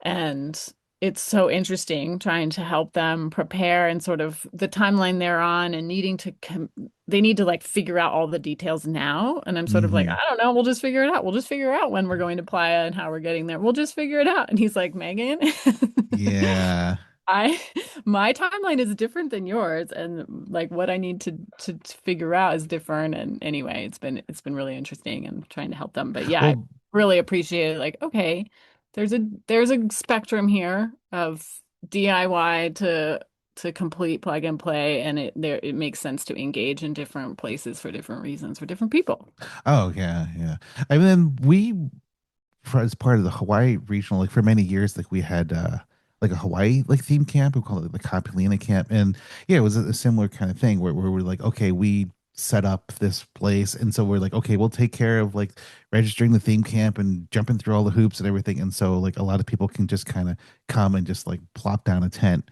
And it's so interesting trying to help them prepare and sort of the timeline they're on and needing to they need to like figure out all the details now. And I'm sort of like, hmm I don't know, we'll just figure it out. We'll just figure out when we're going to Playa and how we're getting there. We'll just figure it out. And he's like, Megan, yeah. I my timeline is different than yours and like what I need to figure out is different and anyway it's been really interesting and trying to help them but yeah I Well, really appreciate it like okay there's a spectrum here of DIY to complete plug and play and it makes sense to engage in different places for different reasons for different people. oh, yeah, yeah. And then as part of the Hawaii regional, like for many years, like we had like a Hawaii like theme camp. We call it the Kapilina camp, and yeah, it was a similar kind of thing where we're like, okay, we set up this place. And so we're like, okay, we'll take care of like registering the theme camp and jumping through all the hoops and everything. And so like a lot of people can just kind of come and just like plop down a tent,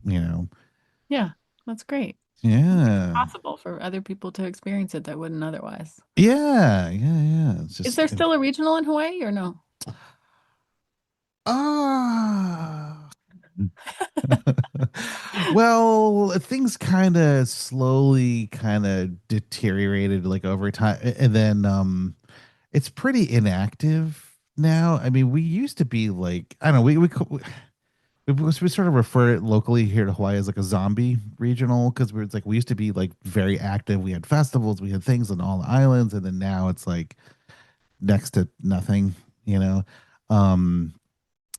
you know. Yeah, that's great. Make it Yeah. possible for other people to experience it that wouldn't otherwise. Yeah, yeah, yeah. It's Is just there still a regional in Hawaii or no? ah. Well, things kind of slowly kind of deteriorated like over time, and then it's pretty inactive now. I mean, we used to be like, I don't know, we sort of refer it locally here to Hawaii as like a zombie regional because it's like we used to be like very active. We had festivals, we had things on all the islands, and then now it's like next to nothing, you know. Um,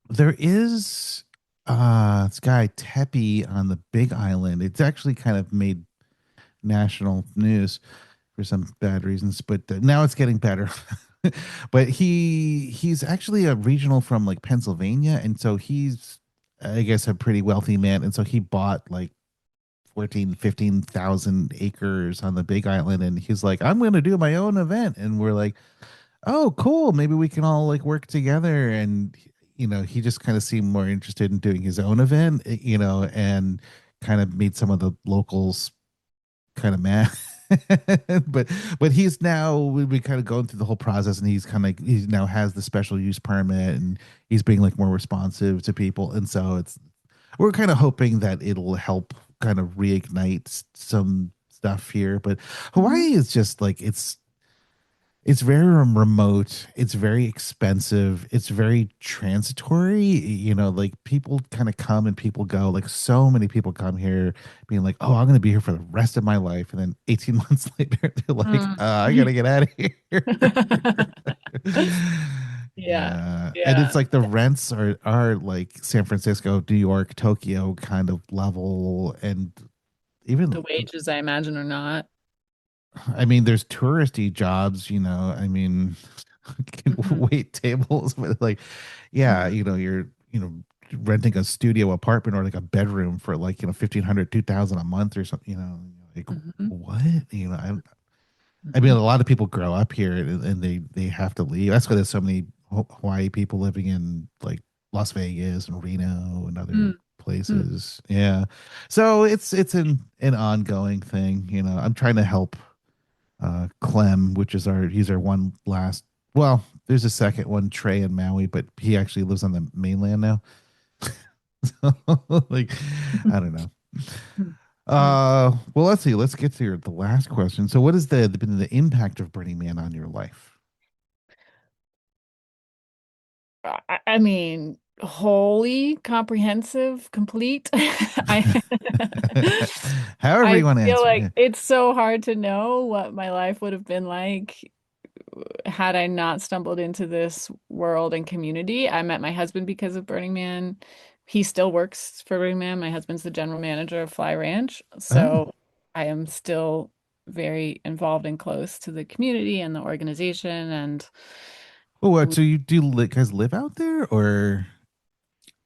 there is this guy Tepe on the Big Island. It's actually kind of made national news for some bad reasons, but now it's getting better. But he's actually a regional from like Pennsylvania, and so he's I guess a pretty wealthy man, and so he bought like 15,000 acres on the Big Island, and he's like, I'm going to do my own event, and we're like, oh, cool. Maybe we can all like work together. And, you know, he just kind of seemed more interested in doing his own event, you know, and kind of made some of the locals kind of mad. but he's now we kind of going through the whole process, and he now has the special use permit, and he's being like more responsive to people, and so it's we're kind of hoping that it'll help kind of reignite some stuff here. But Mhm. Hawaii is just like it's very remote. It's very expensive. It's very transitory. You know, like people kind of come and people go. Like so many people come here being like, oh, I'm going to be here for the rest of my life. And then 18 months later, they're like, Mm. I got to get out of here. Yeah, Yeah. And it's yeah. like the rents are like San Francisco, New York, Tokyo kind of level. And The even wages, I imagine, are not. I mean, there's touristy jobs, you know. I mean, can Mhm. wait tables, but like, yeah, Mhm. you know, renting a studio apartment or like a bedroom for like, 1,500, 2,000 a month or something, like Mhm. what? I mean, a Mhm. lot of people grow up here and they have to leave. That's why there's so many Hawaii people living in like Las Vegas and Reno and other Mm. Mm. places. Yeah. So it's an ongoing thing, you know. I'm trying to help Clem, which is he's our one last. Well, there's a second one, Trey in Maui, but he actually lives on the mainland now. So, like, I don't know. Mm. Well, let's see. Let's get to the last question. So, what has been the impact of Burning Man on your life? I mean, wholly, comprehensive, complete. I However I you want to feel answer. like Yeah. it's so hard to know what my life would have been like had I not stumbled into this world and community. I met my husband because of Burning Man. He still works for Burning Man. My husband's the general manager of Fly Ranch. Oh, So I am still very involved and close to the community and the organization. And well, what? we, So guys live out there, or?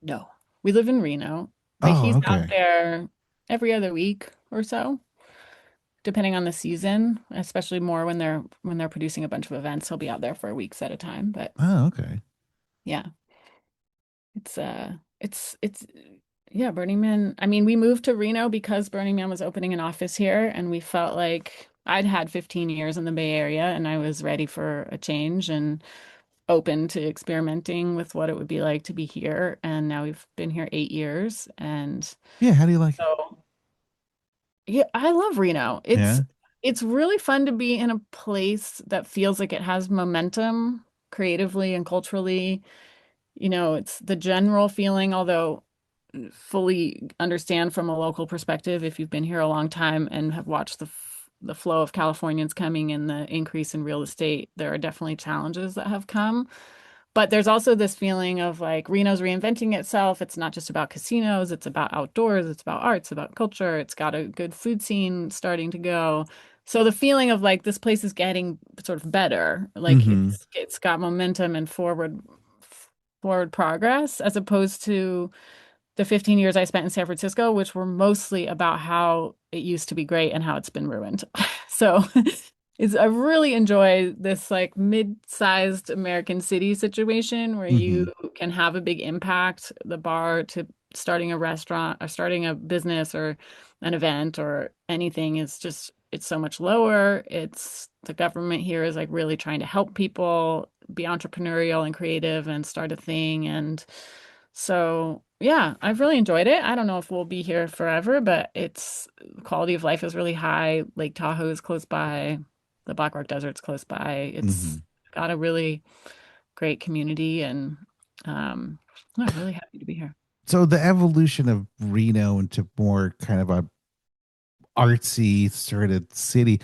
no, we live in Reno, but Oh, he's out okay. there every other week or so, depending on the season, especially more when they're producing a bunch of events. He'll be out there for weeks at a time. But Oh, okay. yeah. It's it's yeah, Burning Man. I mean, we moved to Reno because Burning Man was opening an office here and we felt like I'd had 15 years in the Bay Area and I was ready for a change and open to experimenting with what it would be like to be here. And now we've been here 8 years and Yeah. How do you like it? so yeah, I love Reno. Yeah. It's really fun to be in a place that feels like it has momentum creatively and culturally. You know, it's the general feeling, although fully understand from a local perspective if you've been here a long time and have watched the flow of Californians coming and the increase in real estate, there are definitely challenges that have come. But there's also this feeling of like Reno's reinventing itself. It's not just about casinos, it's about outdoors, it's about arts, about culture. It's got a good food scene starting to go. So the feeling of like this place is getting sort of better, like Mm-hmm. it's got momentum and forward progress as opposed to the 15 years I spent in San Francisco, which were mostly about how it used to be great and how it's been ruined. So I really enjoy this like mid-sized American city situation where you Hmm. can have a big impact, the bar to starting a restaurant or starting a business or an event or anything is just it's so much lower. It's the government here is like really trying to help people be entrepreneurial and creative and start a thing. And so, yeah, I've really enjoyed it. I don't know if we'll be here forever, but it's the quality of life is really high. Lake Tahoe is close by, the Black Rock Desert's close by. It's Hmm. got a really great community, and um, I'm really happy to be here. So the evolution of Reno into more kind of a artsy sort of city.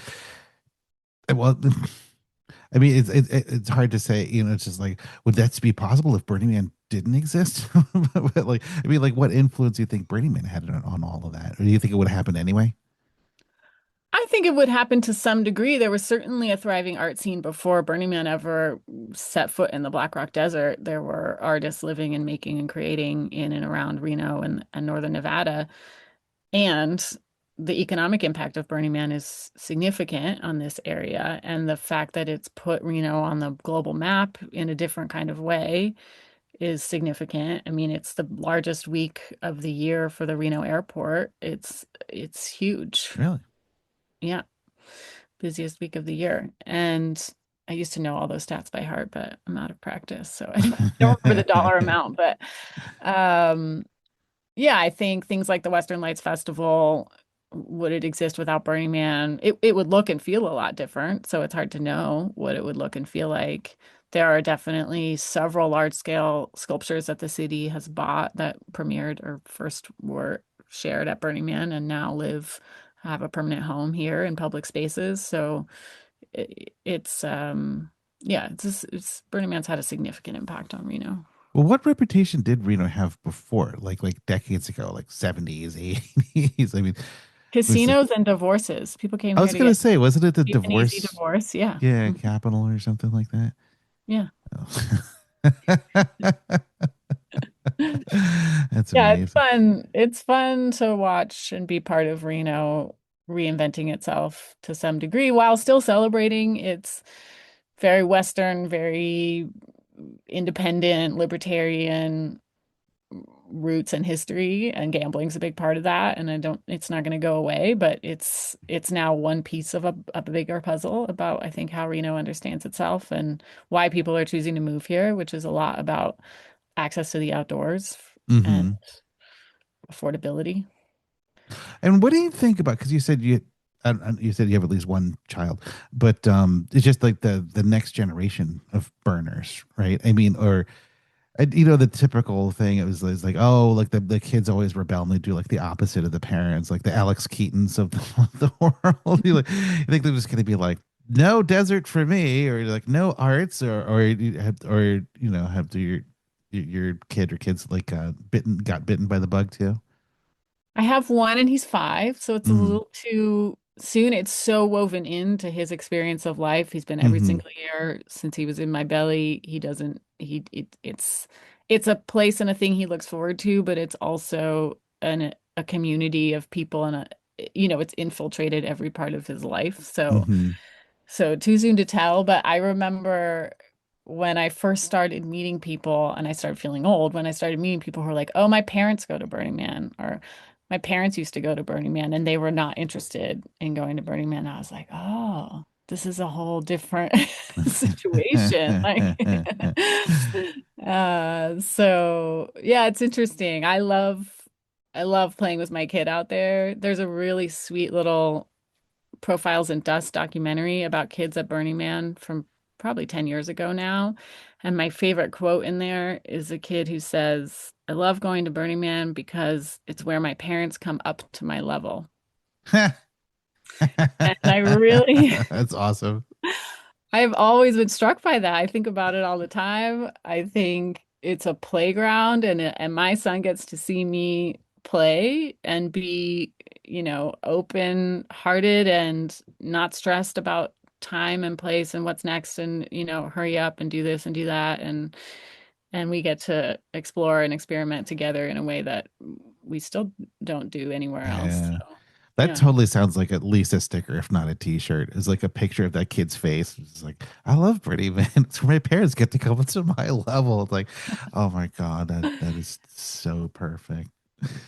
Well, I mean, it's hard to say. It's just like, would that be possible if Burning Man didn't exist? But like, I mean, like, what influence do you think Burning Man had on all of that, or do you think it would happen anyway? I think it would happen to some degree. There was certainly a thriving art scene before Burning Man ever set foot in the Black Rock Desert. There were artists living and making and creating in and around Reno and northern Nevada. And the economic impact of Burning Man is significant on this area. And the fact that it's put Reno on the global map in a different kind of way is significant. I mean, it's the largest week of the year for the Reno airport. It's huge. Really? Yeah, busiest week of the year. And I used to know all those stats by heart, but I'm out of practice, so I don't remember the dollar amount. But um, yeah, I think things like the Western Lights Festival, would it exist without Burning Man? It would look and feel a lot different. So it's hard to know what it would look and feel like. There are definitely several large scale sculptures that the city has bought that premiered or first were shared at Burning Man and now have a permanent home here in public spaces. So it's yeah, it's Burning Man's had a significant impact on Reno. Well, what reputation did Reno have before, like decades ago, like 70s, 80s? I mean, was it? Casinos and divorces. People came I here was to gonna get say, wasn't it the cheap and easy divorce? divorce. Yeah. Yeah, Mhm. capital or something like that. Yeah. Oh. That's Yeah, it's amazing. fun. It's fun to watch and be part of Reno reinventing itself to some degree while still celebrating its very Western, very independent, libertarian roots and history, and gambling's a big part of that. And I don't, it's not going to go away, but it's now one piece of a bigger puzzle about, I think, how Reno understands itself and why people are choosing to move here, which is a lot about access to the outdoors and Hmm. affordability. And what do you think about? Because you said you have at least one child, but it's just like the next generation of burners, right? I mean, or the typical thing. It was like, oh, like the kids always rebel and they do like the opposite of the parents, like the Alex Keatons of the world. You think they're just going to be like, no desert for me, or like no arts, or have your kid or kids like got bitten by the bug too. I have one and he's 5, so it's a Mm-hmm. little too soon. It's so woven into his experience of life. He's been every Mm-hmm. single year since he was in my belly. He doesn't it's a place and a thing he looks forward to, but it's also a community of people and it's infiltrated every part of his life. Mm-hmm. So too soon to tell, but I remember when I first started meeting people and I started feeling old, when I started meeting people who were like, "Oh, my parents go to Burning Man," or "My parents used to go to Burning Man," and they were not interested in going to Burning Man. I was like, "Oh, this is a whole different situation." Like, so yeah, it's interesting. I love playing with my kid out there. There's a really sweet little Profiles in Dust documentary about kids at Burning Man from probably 10 years ago now. And my favorite quote in there is a kid who says, "I love going to Burning Man because it's where my parents come up to my level." And I really, That's awesome. I've always been struck by that. I think about it all the time. I think it's a playground and my son gets to see me play and be, open-hearted and not stressed about time and place and what's next and, hurry up and do this and do that. And and we get to explore and experiment together in a way that we still don't do anywhere else. Yeah. So, That yeah. totally sounds like at least a sticker, if not a t-shirt. It's like a picture of that kid's face. It's like, I love Brittany, man. It's where my parents get to come to my level. It's like, oh my God, that is so perfect.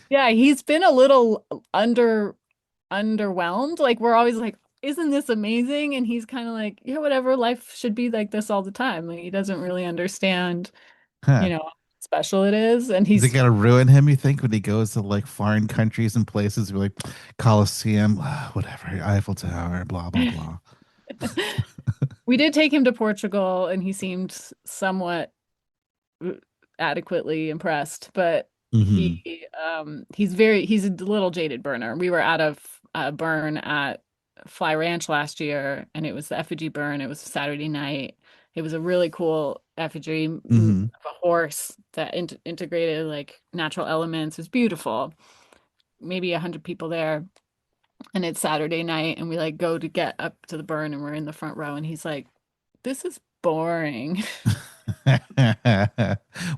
Yeah, he's been a little underwhelmed. Like we're always like, isn't this amazing? And he's kind of like, yeah, whatever, life should be like this all the time. Like he doesn't really understand, Huh. how special it is. And Is it he's gonna ruin him, you think, when he goes to like foreign countries and places like Colosseum, whatever, Eiffel Tower, blah blah blah. we did take him to Portugal and he seemed somewhat adequately impressed, but Hmm. he's a little jaded burner. We were at a burn at Fly Ranch last year, and it was the effigy burn. It was Saturday night. It was a really cool effigy Hmm. of a horse that integrated like natural elements. It was beautiful. Maybe 100 people there, and it's Saturday night, and we like go to get up to the burn, and we're in the front row, and he's like, "This is boring."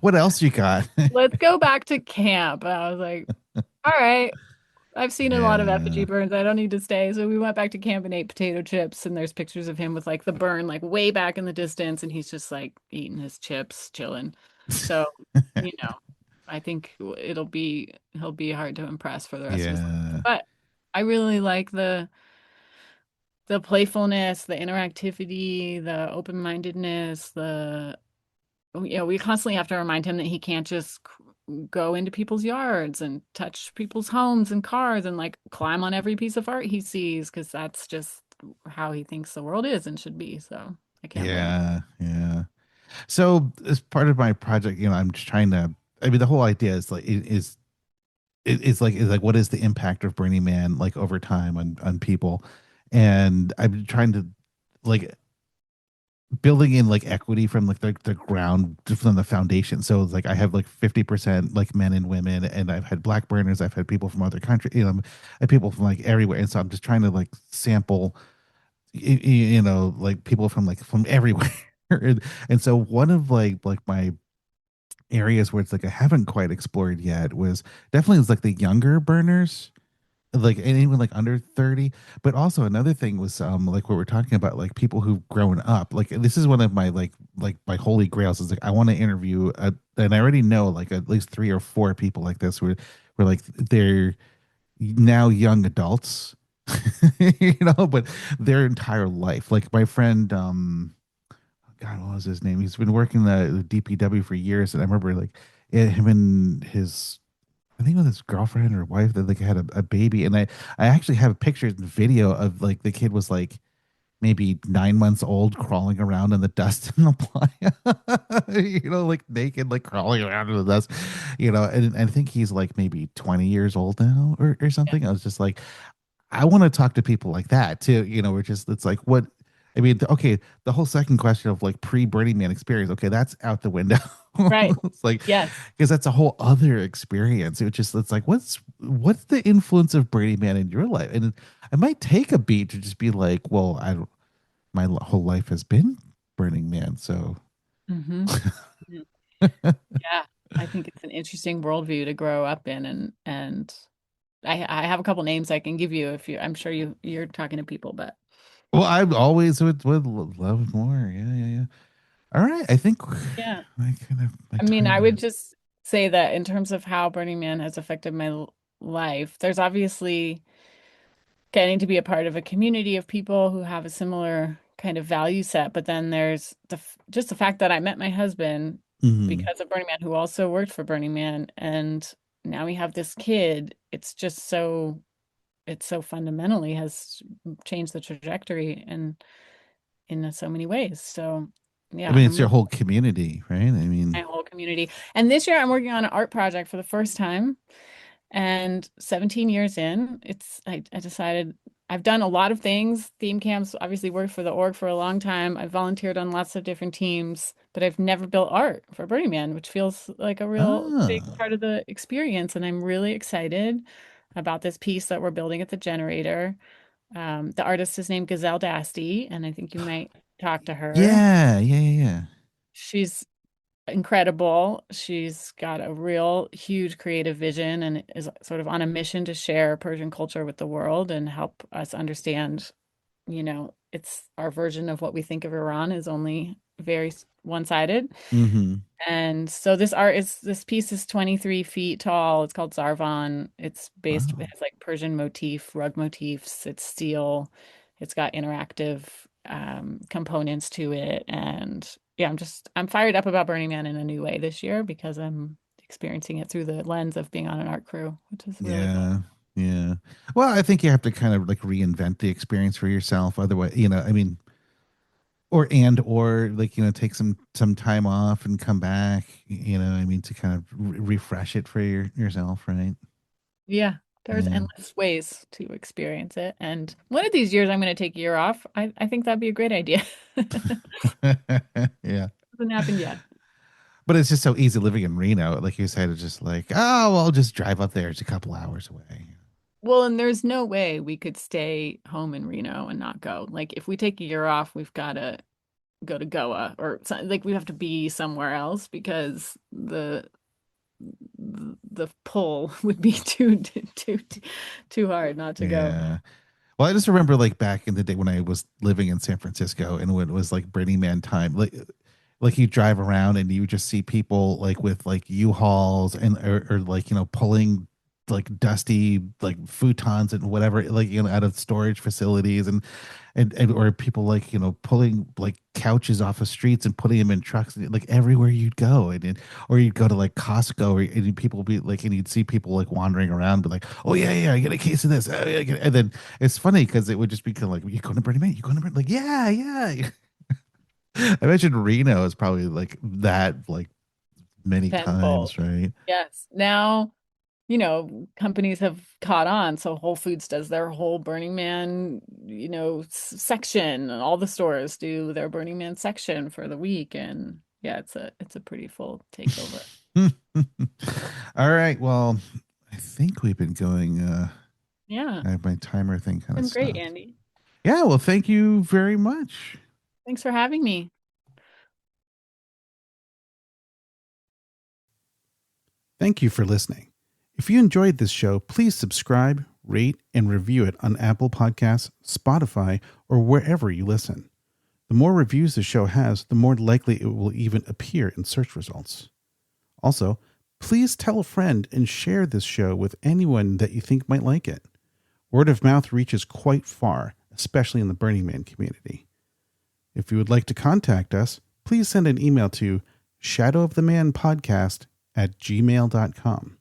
What else you got? Let's go back to camp. And I was like, all right, I've seen a lot of effigy Yeah. burns. I don't need to stay. So we went back to camp and ate potato chips. And there's pictures of him with like the burn, like way back in the distance. And he's just like eating his chips, chilling. So, I think he'll be hard to impress for the rest of his life. Yeah. But I really like the playfulness, the interactivity, the open-mindedness, we constantly have to remind him that he can't just go into people's yards and touch people's homes and cars and like climb on every piece of art he sees because that's just how he thinks the world is and should be. So I can't blame him. Yeah. Yeah. So as part of my project, I'm just trying to. I mean, the whole idea is like is like what is the impact of Burning Man like over time on people, and I'm trying to like building in like equity from like the ground from the foundation. So it's like I have like 50% like men and women, and I've had black burners, I've had people from other countries, I have people from like everywhere, and so I'm just trying to like sample, like people from like from everywhere. And so one of like my areas where it's like I haven't quite explored yet was definitely was like the younger burners, like and even like under 30. But also another thing was like what we're talking about, like people who've grown up. Like this is one of my like my holy grails is like I want to interview and I already know like at least three or four people like this where like they're now young adults, but their entire life. Like my friend God, what was his name? He's been working the DPW for years, and I remember like him and his, I think with his girlfriend or wife, that like had a baby, and I actually have pictures and video of like the kid was like maybe 9 months old, crawling around in the dust in the playa, like naked, like crawling around in the dust, and I think he's like maybe 20 years old now or Yeah. something. I was just like, I want to talk to people like that too. We're just it's like what I mean. Okay, the whole second question of like pre-Burning Man experience. Okay, that's out the window. Right. It's like Yes. because that's a whole other experience. It's like what's the influence of Burning Man in your life? And I might take a beat to just be like, well, I don't. My whole life has been Burning Man, so Hmm. Yeah. I think it's an interesting worldview to grow up in and I have a couple names I can give you if I'm sure you're talking to people, but well, I always would love more. Yeah, yeah, yeah. All right, I think yeah. my I mean, I time would is. just say that in terms of how Burning Man has affected my life, there's obviously getting to be a part of a community of people who have a similar kind of value set, but then there's just the fact that I met my husband Mhm. because of Burning Man, who also worked for Burning Man, and now we have this kid. It's so fundamentally has changed the trajectory and in so many ways. So I yeah, mean, I'm it's your really whole community, right? I my mean, whole community. And this year I'm working on an art project for the first time. And 17 years in, I decided I've done a lot of things. Theme camps obviously worked for the org for a long time. I've volunteered on lots of different teams, but I've never built art for Burning Man, which feels like a real big ah, part of the experience. And I'm really excited about this piece that we're building at the generator. The artist is named Gazelle Dasty, and I think you might talk to her. yeah, yeah, yeah, yeah. She's incredible. She's got a real huge creative vision and is sort of on a mission to share Persian culture with the world and help us understand, it's our version of what we think of Iran is only very one-sided. Mm-hmm. And so this piece is 23 feet tall. It's called Zarvan. It Wow. has like Persian rug motifs. It's steel. It's got interactive components to it. And yeah, I'm fired up about Burning Man in a new way this year because I'm experiencing it through the lens of being on an art crew, which is really cool. Yeah. Yeah. Well, I think you have to kind of like reinvent the experience for yourself. Otherwise, I mean, or like, take some time off and come back, I mean, to kind of refresh it for yourself, right? Yeah, there's Yeah. endless ways to experience it. And one of these years, I'm going to take a year off. I think that'd be a great idea. Yeah. Hasn't happened yet. But it's just so easy living in Reno. Like you said, it's just like, oh, well, I'll just drive up there. It's a couple hours away. Well, and there's no way we could stay home in Reno and not go. Like, if we take a year off, we've got to go to Goa or like we have to be somewhere else because the pull would be too hard not to go. Yeah. Well, I just remember like back in the day when I was living in San Francisco and when it was like Burning Man time, like you drive around and you just see people like with like U-Hauls and or like pulling like dusty like futons and whatever like out of storage facilities and or people like pulling like couches off of streets and putting them in trucks like everywhere you'd go or you'd go to like Costco and people be like and you'd see people like wandering around but like, oh yeah, I get a case of this, oh, yeah, and then it's funny because it would just be kind of like, you going to Burning Man, you going to Burning, like yeah. I imagine Reno is probably like that, like many Tenfold. times, right? Yes. Now, companies have caught on. So Whole Foods does their whole Burning Man, section, and all the stores do their Burning Man section for the week. And yeah, it's a pretty full takeover. All right. Well, I think we've been going. Yeah. I have my timer thing kind of Been great, stopped. Andy. Yeah. Well, thank you very much. Thanks for having me. Thank you for listening. If you enjoyed this show, please subscribe, rate, and review it on Apple Podcasts, Spotify, or wherever you listen. The more reviews the show has, the more likely it will even appear in search results. Also, please tell a friend and share this show with anyone that you think might like it. Word of mouth reaches quite far, especially in the Burning Man community. If you would like to contact us, please send an email to shadowofthemanpodcast@gmail.com.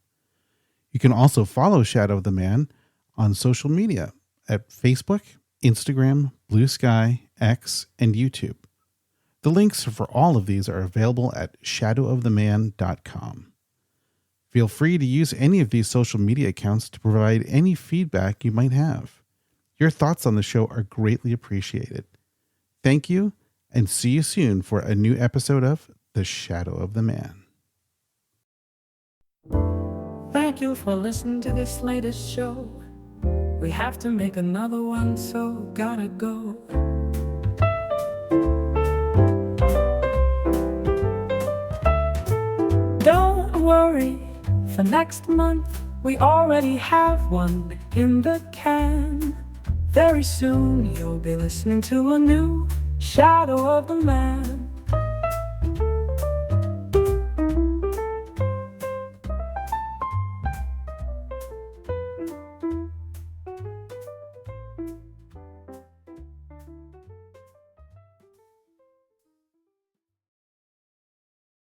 You can also follow Shadow of the Man on social media at Facebook, Instagram, Blue Sky, X, and YouTube. The links for all of these are available at shadowoftheman.com. Feel free to use any of these social media accounts to provide any feedback you might have. Your thoughts on the show are greatly appreciated. Thank you, and see you soon for a new episode of The Shadow of the Man. Thank you for listening to this latest show. We have to make another one, so gotta go. Don't worry, for next month we already have one in the can. Very soon you'll be listening to a new Shadow of the Man.